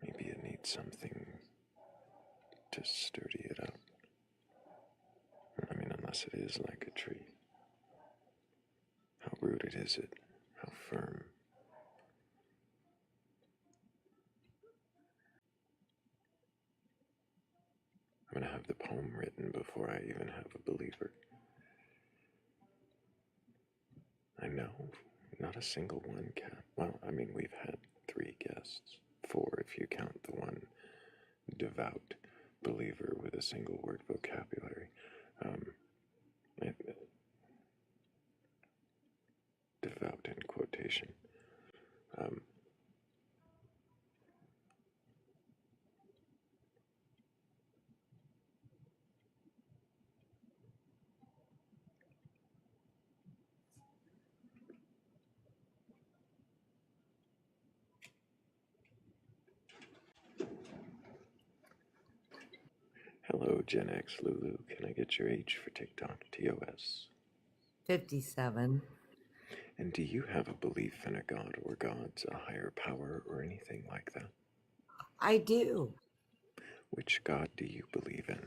it needs something to sturdy it up. I mean, unless it is like a tree. How rooted is it? How firm? I'm gonna have the poem written before I even have a believer. I know, not a single one can. Well, I mean, we've had 3 guests. 4 if you count the one devout believer with a single word vocabulary. Devout in quotation. Hello, Gen X Lulu. Can I get your age for TikTok TOS? 57. And do you have a belief in a god or gods, a higher power, or anything like that? I do. Which god do you believe in?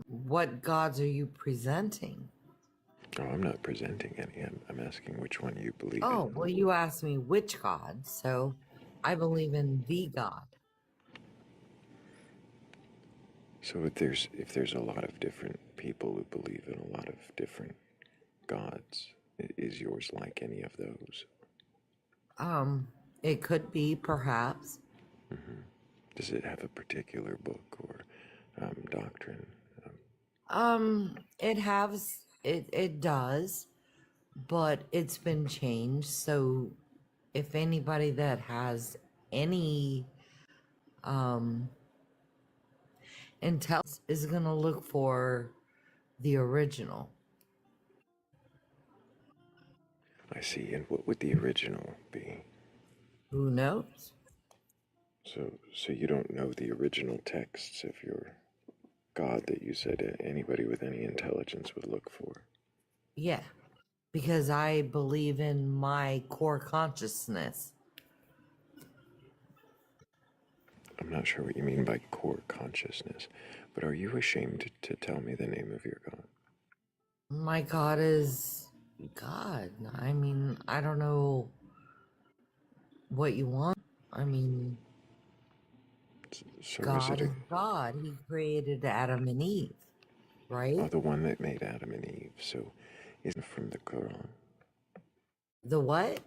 What gods are you presenting? Oh, I'm not presenting any. I'm asking which one you believe Oh, in. well, you asked me which god, so I believe in the God. So if there's a lot of different people who believe in a lot of different gods, is yours like any of those? It could be, perhaps. Does it have a particular book or doctrine? It does, but it's been changed, so if anybody that has any, intelligence is gonna look for the original. I see. And what would the original be? Who knows? So you don't know the original texts of your god that you said anybody with any intelligence would look for? Yeah, because I believe in my core consciousness. I'm not sure what you mean by core consciousness, but are you ashamed to tell me the name of your God? My God is God. I mean, I don't know what you want. I mean, So is God it is God. He created Adam and Eve, right? the one that made Adam and Eve? So is it from the Quran? The what?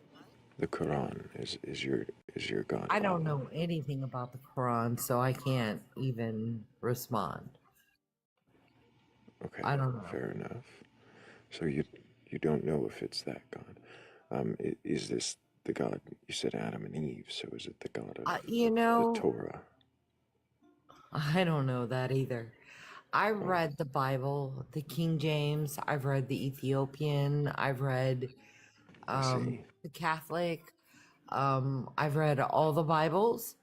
The Quran is your God. I don't Allah? know anything about the Quran, so I can't even respond. Okay, I don't know. fair enough. So you don't know if it's that God. Is this the God? You said Adam and Eve, so is it the God of You the know, Torah? I don't know that either. I read the Bible, the King James. I've read the Ethiopian. I've read I see. the Catholic. I've read all the Bibles.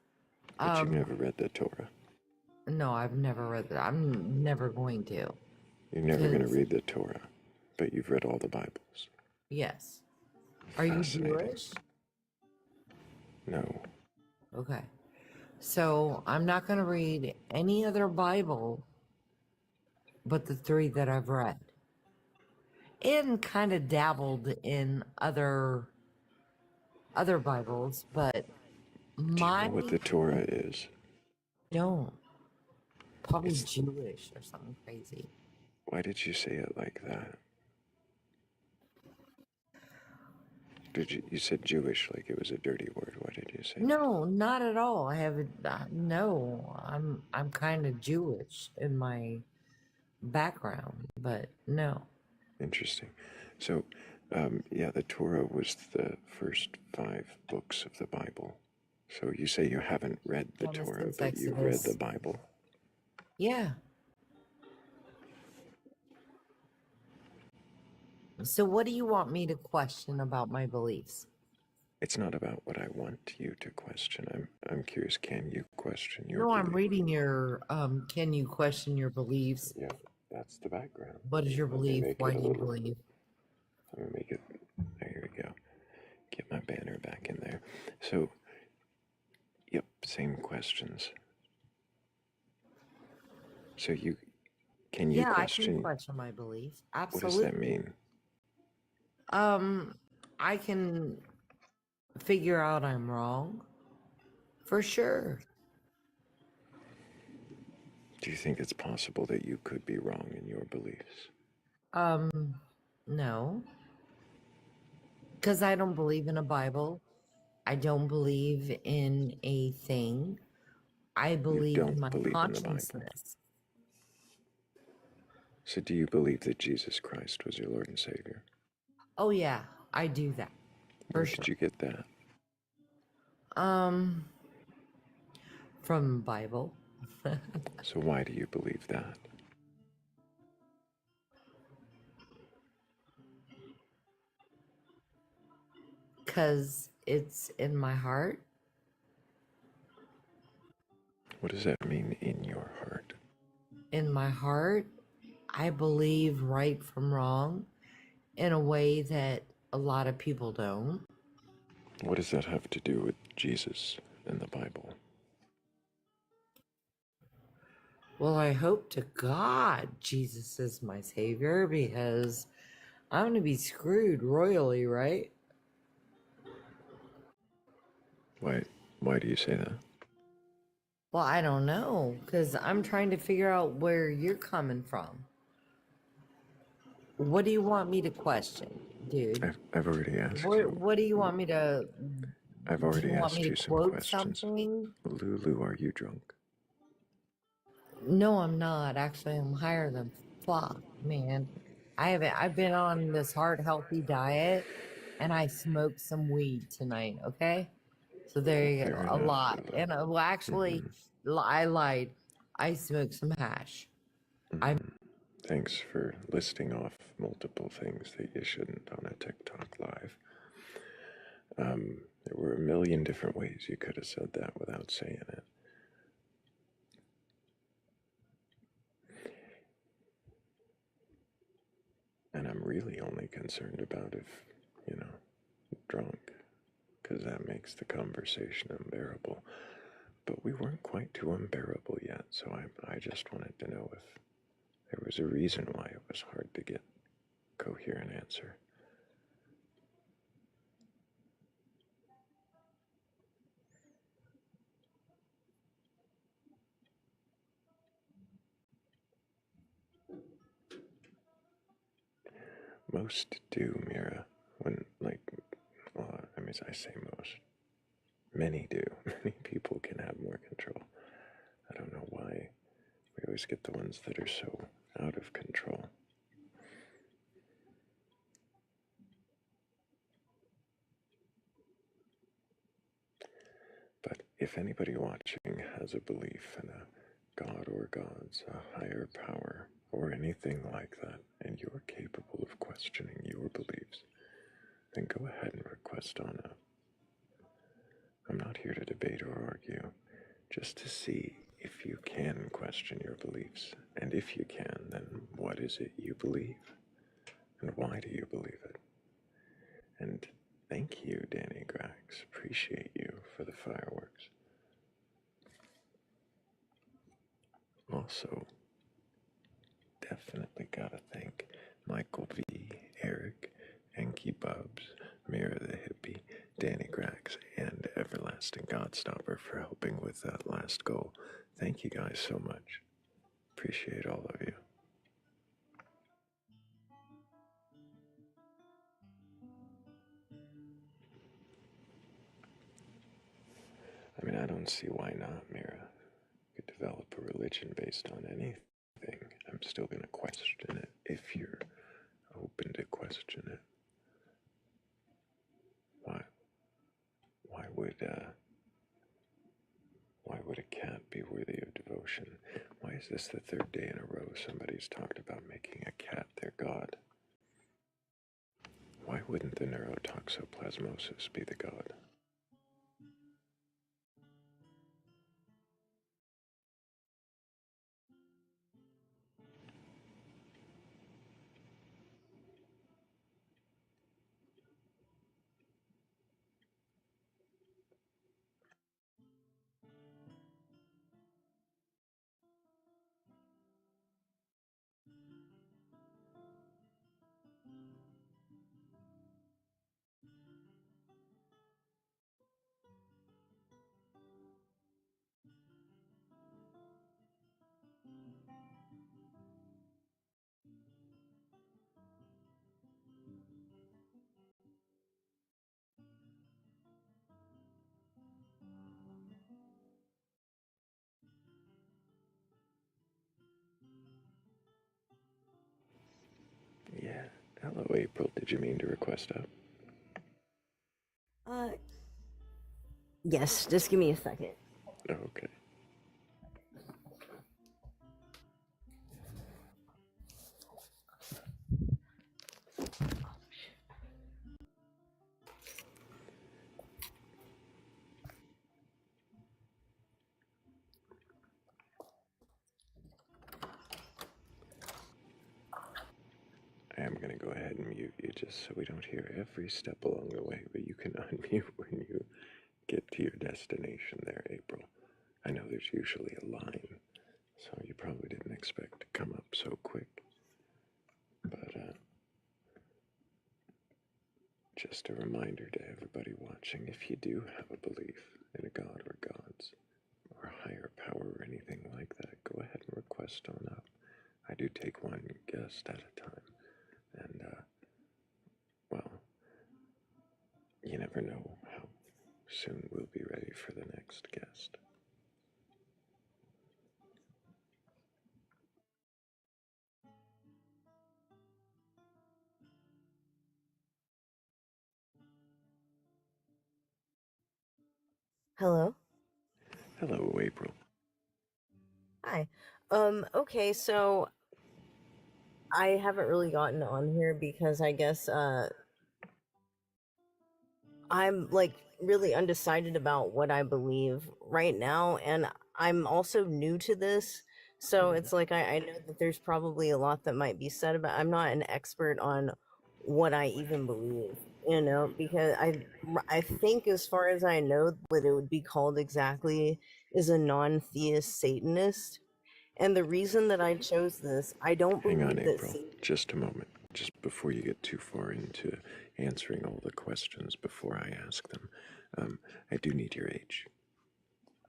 But you've never read the Torah. No, I've never read that. I'm never going to. You're never going to 'Cause- read the Torah, but you've read all the Bibles. Yes. Are you Fascinating. Jewish? No. Okay. So I'm not going to read any other Bible but the three that I've read. And kind of dabbled in other Bibles, but Do you my know what the Torah is? don't. Probably It's- Jewish or something crazy. Why did you say it like that? You said Jewish like it was a dirty word. Why did you say No, not at all. I haven't. No, I'm kind of Jewish in my background, but no. Interesting. So, yeah, the Torah was the first 5 books of the Bible. So you say you haven't read the Torah, Genesis, but you've read Exodus. the Bible. Yeah. So what do you want me to question about my beliefs? It's not about what I want you to question. I'm curious, can you question your No, I'm belief? reading your can you question your beliefs? Yeah, that's the background. What is your Let me belief? make Why it a do you little- believe? Let me make it. There we go. Get my banner back in there. So, yep, same questions. So can you Yeah, I can question? question my beliefs. What does Absolutely. that mean? I can figure out I'm wrong. For sure. Do you think it's possible that you could be wrong in your beliefs? No. Because I don't believe in a Bible. I don't believe in a thing. I You believe in don't my believe in the Bible. consciousness. So do you believe that Jesus Christ was your Lord and Savior? Oh yeah, I do that. For Where sure. did you get that? From Bible. So why do you believe that? Because it's in my heart. What does that mean, in your heart? In my heart, I believe right from wrong in a way that a lot of people don't. What does that have to do with Jesus and the Bible? Well, I hope to God Jesus is my savior because I'm going to be screwed royally, right? Why do you say that? Well, I don't know because I'm trying to figure out where you're coming from. What do you want me to question, dude? I've already asked you. What do you want me to? I've Do already you want asked me to you some quote questions. something? Lulu, are you drunk? No, I'm not. Actually, I'm higher than fuck, man. I've been on this heart healthy diet and I smoked some weed tonight, okay? So there you Fair go. A enough, lot. Lulu. And well, actually, I lied. I smoked some hash. Thanks for listing off multiple things that you shouldn't on a TikTok live. There were a million different ways you could have said that without saying it. And I'm really only concerned about if, drunk, because that makes the conversation unbearable. but we weren't quite too unbearable yet, so I just wanted to know if there was a reason why it was hard to get a coherent answer. Most do, Mira. When, like, well, I say most. Many do. Many people can have more control. I don't know why we always get the ones that are so out of control. But if anybody watching has a belief in a god or gods, a higher power, or anything like that, and you're capable of questioning your beliefs, then go ahead and request on up. I'm not here to debate or argue, just to see if you can question your beliefs. And if you can, then what is it you believe? And why do you believe it? And thank you, Danny Grax. Appreciate you for the fireworks. Also, definitely gotta thank Michael V, Eric, Enki Bubs, Mira the Hippie, Danny Grax, and Everlasting Godstopper for helping with that last goal. Thank you guys so much. Appreciate all of you. I don't see why not, Mira. You could develop a religion based on anything. I'm still gonna question it if you're open to question it. Why would a cat be worthy of devotion? Why is this the third day in a row somebody's talked about making a cat their god? Why wouldn't the neurotoxoplasmosis be the god? Yeah. Hello, April. Did you mean to request up? Yes, just give me a second. Okay. I am going to go ahead and mute you just so we don't hear every step along the way, but you can unmute when you get to your destination there, April. I know there's usually a line, so you probably didn't expect to come up so quick. But just a reminder to everybody watching, if you do have a belief in a god or gods, or a higher power or anything like that, go ahead and request on up. I do take one guest at a time. And, well, you never know how soon we'll be ready for the next guest. Hello? Hello, April. Hi. Okay, so I haven't really gotten on here because I guess I'm like really undecided about what I believe right now, and I'm also new to this. So it's like I know that there's probably a lot that might be said about. I'm not an expert on what I even believe. you know, because I think, as far as I know, what it would be called exactly is a non-theist Satanist. And the reason that I chose this, I don't Hang on, believe that April. Just a moment. Just before you get too far into answering all the questions before I ask them, I do need your age.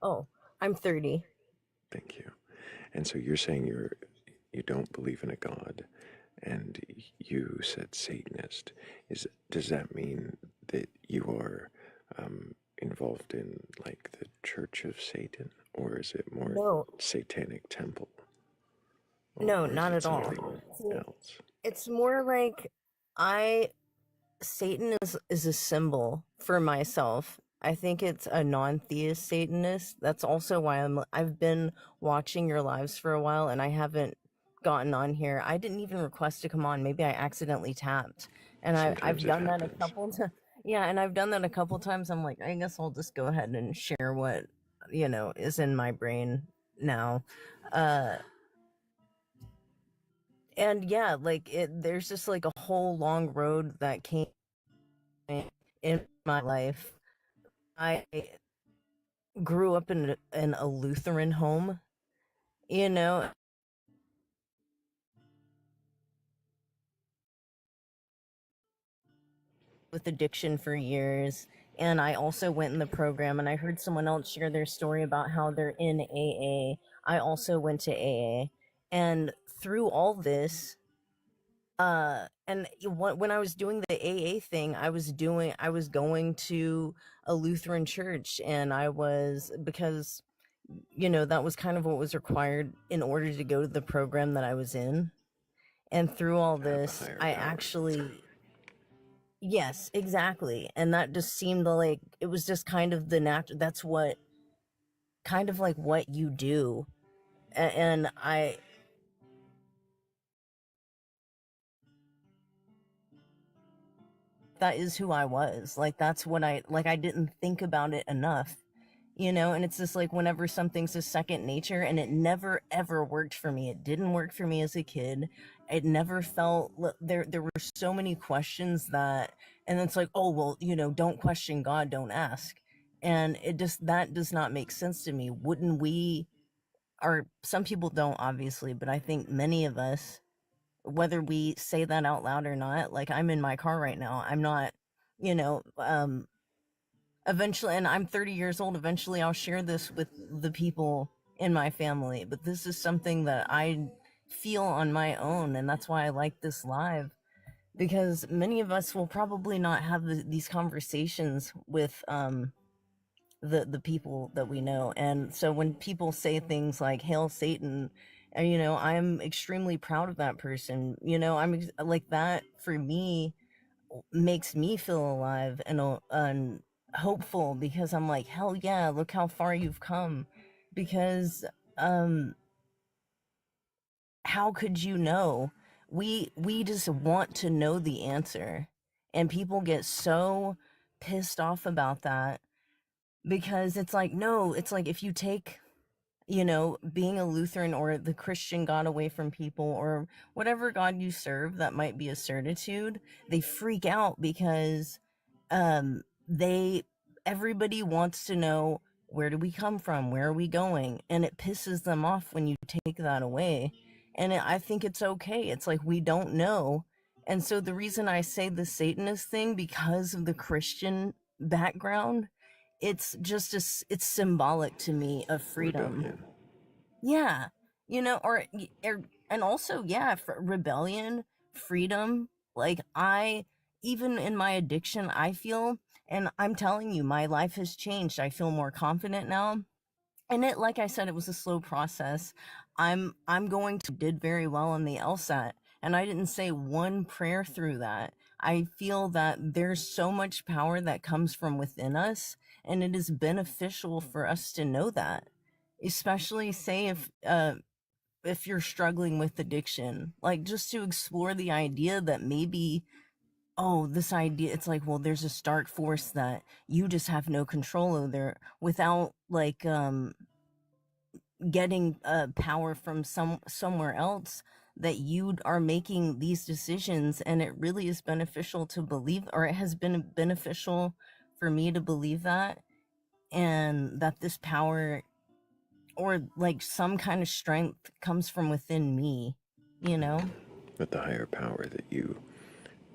Oh, I'm 30. Thank you. And so you're saying you don't believe in a god, and you said Satanist. Does that mean that you are involved in like the Church of Satan, or is it more No, Satanic Temple, no, or is not it at all. something See, else? it's more like I Satan is a symbol for myself. I think it's a non-theist Satanist. That's also why I've been watching your lives for a while and I haven't gotten on here. I didn't even request to come on. Maybe I accidentally tapped. And Sometimes I've it done that a happens. couple times. Yeah, and I've done that a couple times. I'm like, I guess I'll just go ahead and share what, is in my brain now. Uh and yeah, like there's just like a whole long road that came in my life. I grew up in a Lutheran home, you know, with addiction for years. And I also went in the program and I heard someone else share their story about how they're in AA. I also went to AA. And through all this, when I was doing the AA thing, I was going to a Lutheran church, and I was, because that was kind of what was required in order to go to the program that I was in. And through all Have a this, higher I power. actually, yes, exactly. And that just seemed like it was just kind of the natural, that's what kind of like what you do. And that is who I was. Like, that's what I didn't think about it enough. And it's just like whenever something's a second nature, and it never ever worked for me. It didn't work for me as a kid. It never felt, there were so many questions that, and it's like, oh well, don't question God, don't ask. And that does not make sense to me. Wouldn't we, or some people don't obviously, but I think many of us, whether we say that out loud or not, like I'm in my car right now, I'm not, you know, um eventually, and I'm 30 years old, eventually I'll share this with the people in my family, but this is something that I feel on my own, and that's why I like this live, because many of us will probably not have these conversations with the people that we know. And so when people say things like hail Satan, and I'm extremely proud of that person. Like, that for me makes me feel alive and hopeful, because I'm like, hell yeah, look how far you've come. Because um how could you know? We just want to know the answer, and people get so pissed off about that, because it's like, no, it's like, if you take being a Lutheran or the Christian God away from people, or whatever God you serve that might be a certitude, they freak out because they everybody wants to know, where do we come from? Where are we going? And it pisses them off when you take that away. And I think it's okay. It's like, we don't know. And so the reason I say the Satanist thing, because of the Christian background, it's just it's symbolic to me of freedom. Rebellion. Yeah, and also, yeah, for rebellion, freedom. Like, even in my addiction, I feel, and I'm telling you, my life has changed. I feel more confident now. And like I said, it was a slow process. I'm going to did very well on the LSAT, and I didn't say one prayer through that. I feel that there's so much power that comes from within us, and it is beneficial for us to know that. Especially, say, if you're struggling with addiction, like, just to explore the idea that maybe, oh, this idea, it's like, well, there's a dark force that you just have no control over, without, like, getting power from somewhere else. that you are making these decisions, and it really is beneficial to believe, or it has been beneficial for me to believe that, and that this power or like some kind of strength comes from within me, you know? But the higher power that you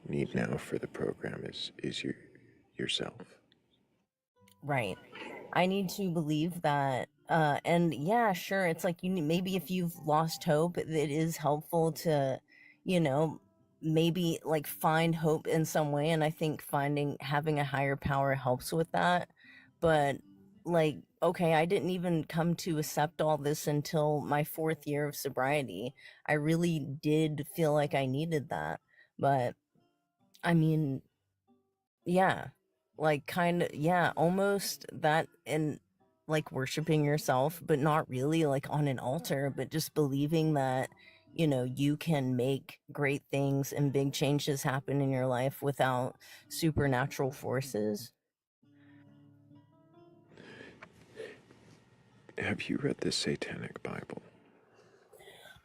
need now for the program is yourself. Right. I need to believe that. And yeah, sure, it's like maybe if you've lost hope, it is helpful to, you know, maybe like find hope in some way. And I think having a higher power helps with that. But like, okay, I didn't even come to accept all this until my 4th year of sobriety. I really did feel like I needed that. But I mean, yeah. Like kind of yeah, almost that, and like worshiping yourself, but not really like on an altar, but just believing that, you know, you can make great things and big changes happen in your life without supernatural forces. Have you read the Satanic Bible?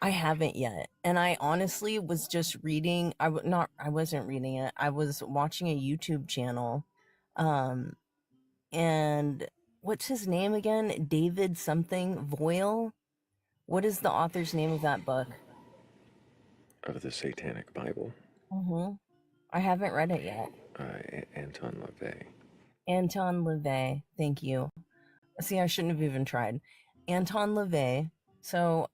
I haven't yet. And I honestly was just reading, I wasn't reading it. I was watching a YouTube channel. And what's his name again? David something Voyle. What is the author's name of that book? Of the Satanic Bible? Mm-hmm. I haven't read it yet. Anton LaVey. Anton LaVey. Thank you. See, I shouldn't have even tried. Anton LaVey. So,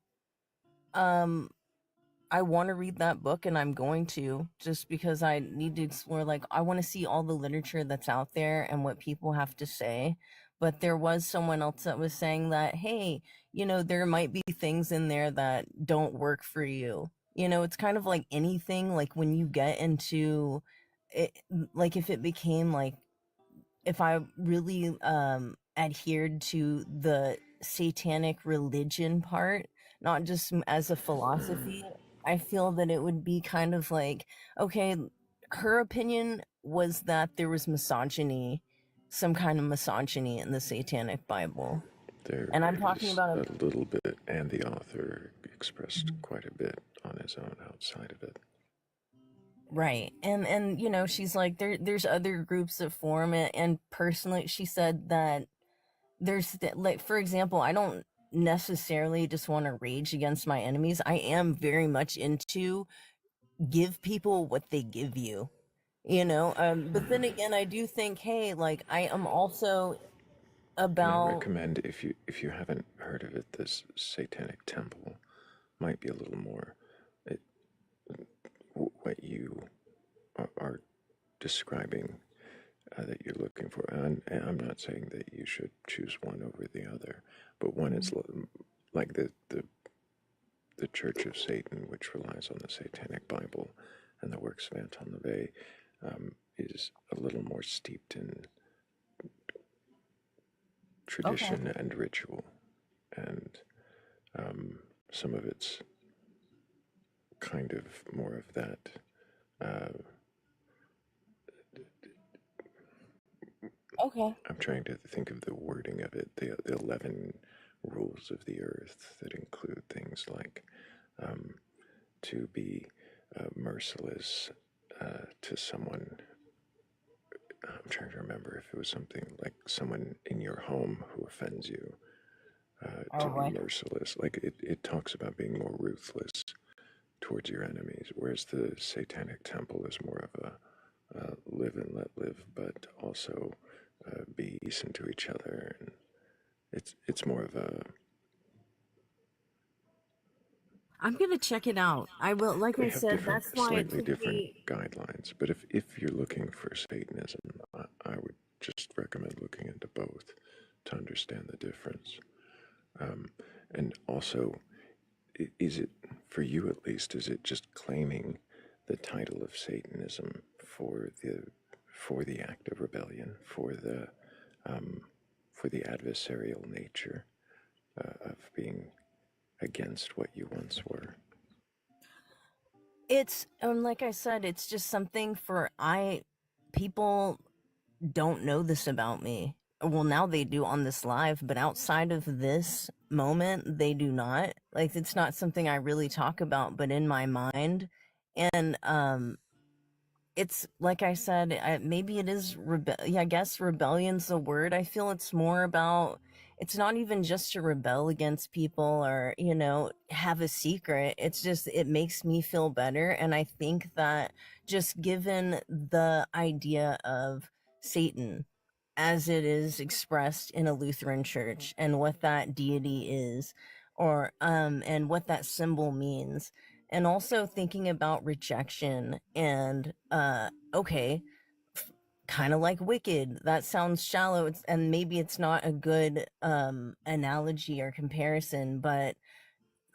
I want to read that book, and I'm going to, just because I need to explore, like, I want to see all the literature that's out there and what people have to say. But there was someone else that was saying that, hey, you know, there might be things in there that don't work for you. You know, it's kind of like anything, like when you get into it, like if it became like, if I really adhered to the satanic religion part, not just as a philosophy, I feel that it would be kind of like, okay, her opinion was that there was misogyny, some kind of misogyny in the Satanic Bible. There And I'm talking is about a little bit, and the author expressed quite a bit on his own outside of it. right. And you know, she's like there's other groups that form it, and personally she said that like for example, I don't necessarily just want to rage against my enemies. I am very much into give people what they give you, you know. But then again, I do think, hey, like I am also And I about recommend, if you haven't heard of it, this Satanic Temple might be a little more it, what you are describing that you're looking for. And I'm not saying that you should choose one over the other, but one is like the Church of Satan, which relies on the Satanic Bible and the works of Anton LaVey, is a little more steeped in tradition and ritual, and some of it's kind of more of that. okay. I'm trying to think of the wording of it. The 11 rules of the earth that include things like to be merciless to someone. I'm trying to remember if it was something like someone in your home who offends you, to be merciless. Like it talks about being more ruthless towards your enemies, whereas the Satanic Temple is more of a live and let live, but also be decent to each other. And it's more of a. I'm gonna check it out. I will, like They I have said, different, that's why it slightly took different me. guidelines. But if you're looking for Satanism, I would just recommend looking into both to understand the difference. And also, is it, for you at least, is it just claiming the title of Satanism for the act of rebellion, for the adversarial nature of being against what you once were? It's like I said, it's just something for people don't know this about me, well, now they do on this live, but outside of this moment, they do not. Like, it's not something I really talk about, but in my mind. And it's like I said, maybe it is yeah, I guess rebellion's the word. I feel it's more about, it's not even just to rebel against people or, you know, have a secret. It's just, it makes me feel better. And I think that just given the idea of Satan as it is expressed in a Lutheran church and what that deity is, or and what that symbol means, and also thinking about rejection and okay, kind of like wicked, that sounds shallow, and maybe it's not a good analogy or comparison, but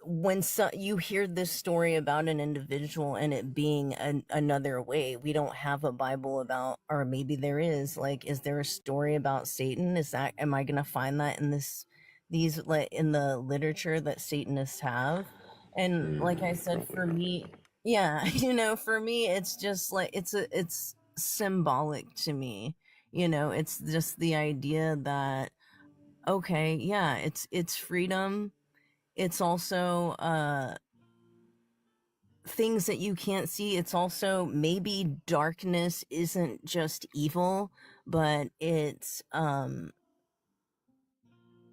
when you hear this story about an individual and it being another way, we don't have a Bible about, or maybe there is, like, is there a story about Satan? Is that, am I gonna find that in these, like, in the literature that Satanists have? And like I said, for me, yeah, you know, for me, it's just like, it's symbolic to me, you know. It's just the idea that, okay, yeah, it's freedom. It's also things that you can't see. It's also maybe darkness isn't just evil, but it's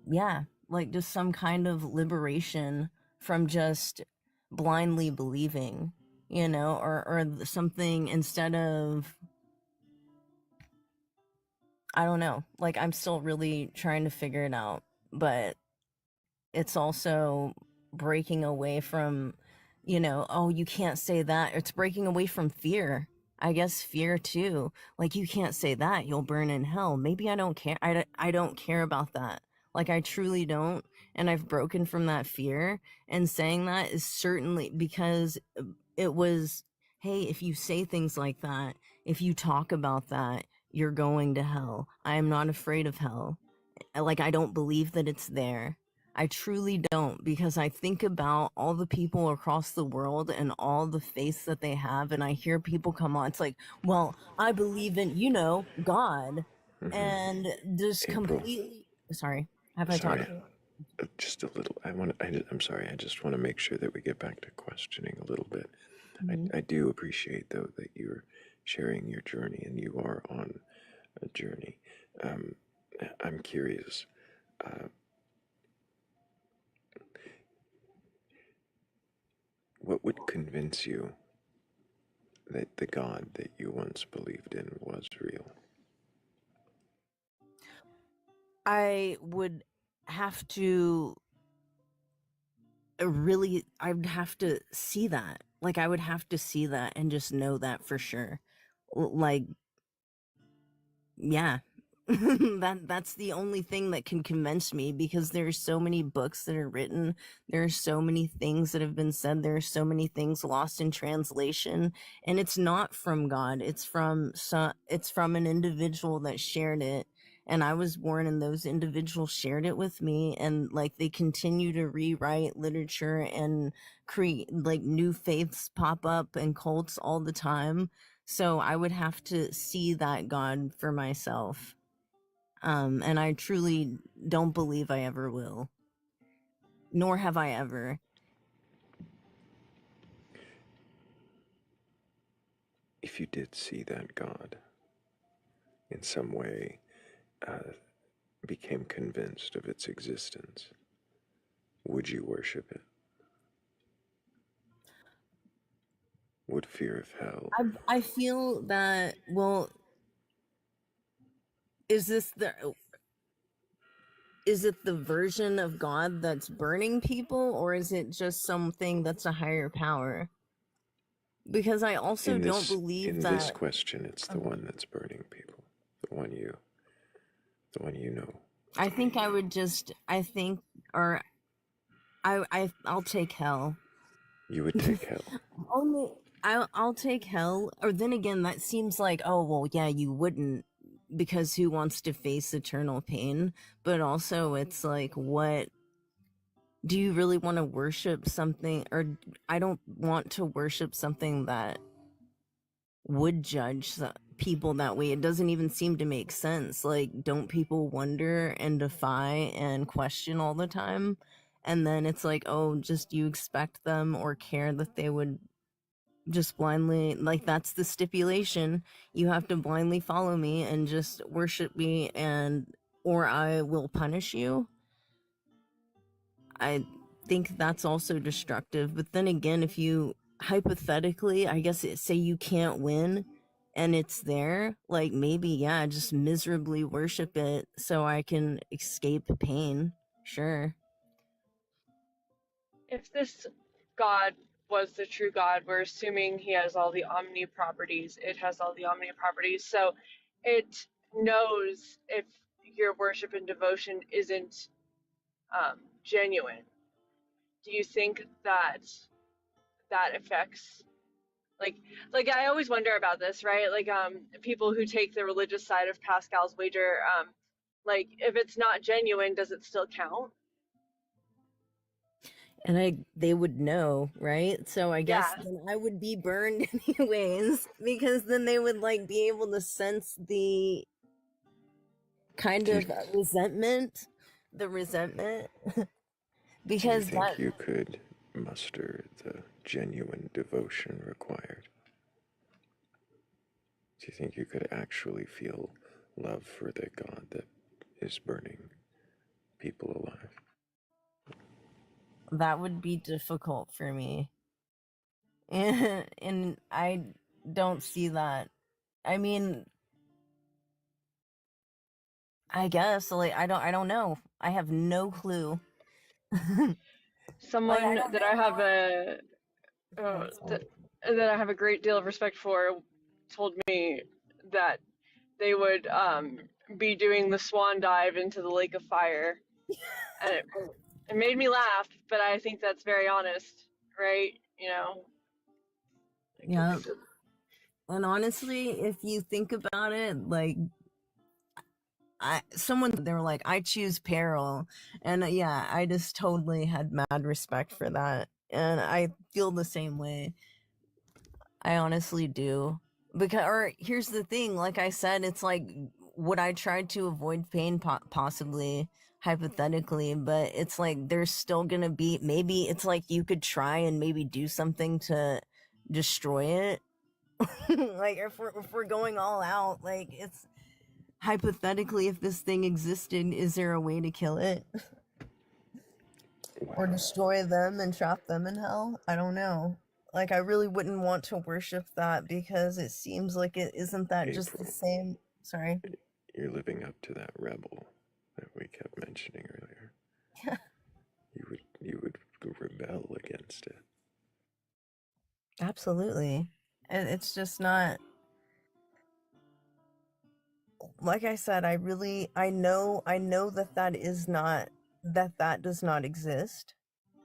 yeah, like just some kind of liberation from just blindly believing, you know, or something, instead of, I don't know, like, I'm still really trying to figure it out, but it's also breaking away from, you know, oh, you can't say that. It's breaking away from fear. I guess fear too. Like, you can't say that, you'll burn in hell. Maybe I don't care. I don't care about that. Like, I truly don't. And I've broken from that fear. And saying that is certainly because it was, hey, if you say things like that, if you talk about that, you're going to hell. I am not afraid of hell. Like, I don't believe that it's there. I truly don't, because I think about all the people across the world and all the faiths that they have, and I hear people come on. It's like, well, I believe in, you know, God, and just April. completely. Sorry, have I Sorry, talked? just a little. I'm sorry. I just want to make sure that we get back to questioning a little bit. Mhm. I do appreciate, though, that you're sharing your journey, and you are on a journey. I'm curious. What would convince you that the God that you once believed in was real? I would have to really, I would have to see that. Like, I would have to see that and just know that for sure. Like, yeah. That's the only thing that can convince me, because there's so many books that are written, there's so many things that have been said, there's so many things lost in translation, and it's not from God. It's from an individual that shared it, and I was born and those individuals shared it with me, and like, they continue to rewrite literature and create, like, new faiths pop up and cults all the time. So I would have to see that God for myself. And I truly don't believe I ever will, nor have I ever. If you did see that God in some way, became convinced of its existence, would you worship it? Would fear of hell? I feel that, well, is it the version of God that's burning people, or is it just something that's a higher power? Because I also don't believe In that. this question, it's the one that's burning people, the one you know. I think I would just, I think, or I'll take hell. You would take hell. Only I'll take hell. Or then again, that seems like, oh well, yeah, you wouldn't, because who wants to face eternal pain? But also, it's like, what do you really want to worship something? Or I don't want to worship something that would judge people that way. It doesn't even seem to make sense. Like, don't people wonder and defy and question all the time? And then it's like, oh, just you expect them or care that they would just blindly, like, that's the stipulation. You have to blindly follow me and just worship me, and or I will punish you. I think that's also destructive. But then again, if you hypothetically, I guess say you can't win and it's there, like, maybe, yeah, just miserably worship it so I can escape pain. Sure. If this God was the true God, we're assuming he has all the omni properties. It has all the omni properties. So it knows if your worship and devotion isn't genuine. Do you think that that affects, like I always wonder about this, right? Like people who take the religious side of Pascal's wager, like if it's not genuine, does it still count? And they would know, right? So I guess Yeah. then I would be burned anyways, because then they would like be able to sense the kind of resentment, the resentment. Do you Because think that you could muster the genuine devotion required? Do you think you could actually feel love for the God that is burning people alive? that would be difficult for me. And I don't see that. I mean, I guess like I don't know. I have no clue. Someone don't that know I have how. that I have a great deal of respect for told me that they would be doing the swan dive into the lake of fire, and it made me laugh, but I think that's very honest, right? You know, Yeah. And honestly, if you think about it, like they were like, I choose peril, and yeah, I just totally had mad respect for that, and I feel the same way. I honestly do. Because, or here's the thing, like I said, it's like, would I try to avoid pain? Possibly, hypothetically, but it's like there's still gonna be, maybe it's like you could try and maybe do something to destroy it. Like if we're going all out, like it's hypothetically, if this thing existed, is there a way to kill it? Or destroy them and trap them in hell? I don't know. Like, I really wouldn't want to worship that because it seems like it isn't that just the April, same. Sorry. you're living up to that rebel that we kept mentioning earlier. You would rebel against it. Absolutely. It's just not, like I said, I know that is not, that does not exist.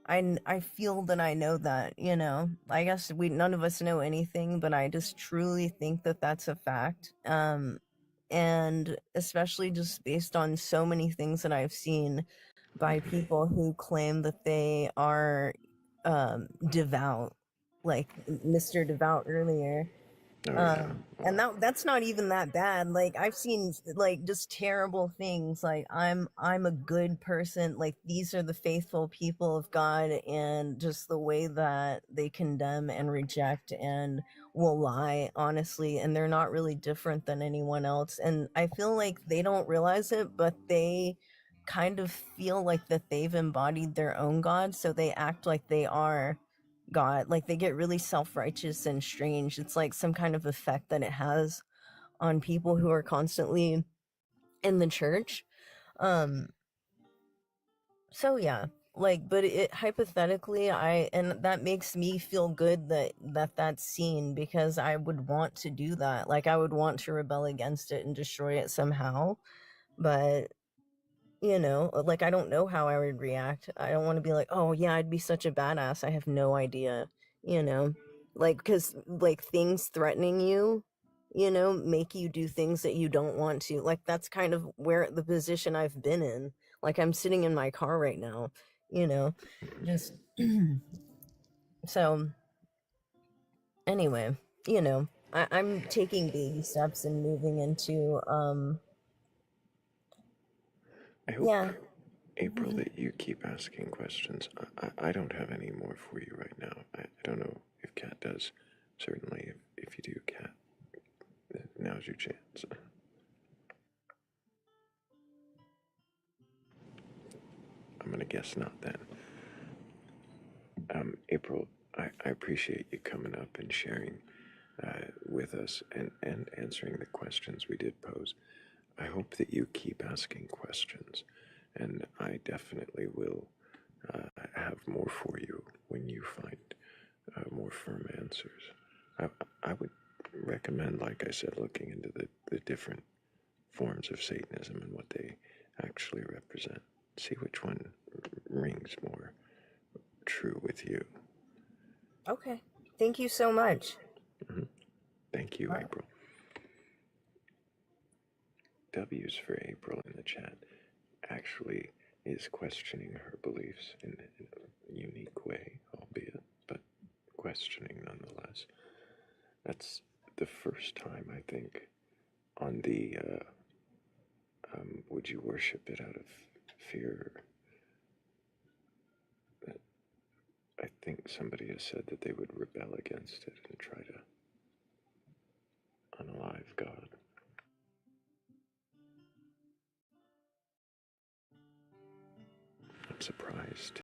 I feel that I know that, you know. I guess none of us know anything, but I just truly think that that's a fact. And especially just based on so many things that I've seen by people who claim that they are devout, like Mr. Devout earlier. Oh, yeah. And that's not even that bad. Like I've seen like just terrible things. Like I'm a good person. Like these are the faithful people of God, and just the way that they condemn and reject and will lie, honestly, and they're not really different than anyone else. And I feel like they don't realize it, but they kind of feel like that they've embodied their own God, so they act like they are God. Like they get really self-righteous and strange. It's like some kind of effect that it has on people who are constantly in the church. So yeah, like, but it hypothetically, and that makes me feel good that that's seen, because I would want to do that. Like I would want to rebel against it and destroy it somehow. But you know, like I don't know how I would react. I don't want to be like, oh yeah, I'd be such a badass. I have no idea, you know, like because like things threatening you, you know, make you do things that you don't want to. Like that's kind of where the position I've been in. Like I'm sitting in my car right now, you know, just so anyway, you know. I'm taking baby steps and moving into I hope, yeah. April, that you keep asking questions. I don't have any more for you right now. I don't know if Kat does. Certainly, if you do, Kat, now's your chance. I'm going to guess not then. April, I appreciate you coming up and sharing with us and answering the questions we did pose. I hope that you keep asking questions, and I definitely will have more for you when you find more firm answers. I would recommend, like I said, looking into the different forms of Satanism and what they actually represent. See which one rings more true with you. Okay. Thank you so much. Mm-hmm. Thank you, April. W's for April in the chat actually is questioning her beliefs in a unique way, albeit, but questioning nonetheless. That's the first time, I think, on the would you worship it out of fear? I think somebody has said that they would rebel against it and try to unalive God. I'm surprised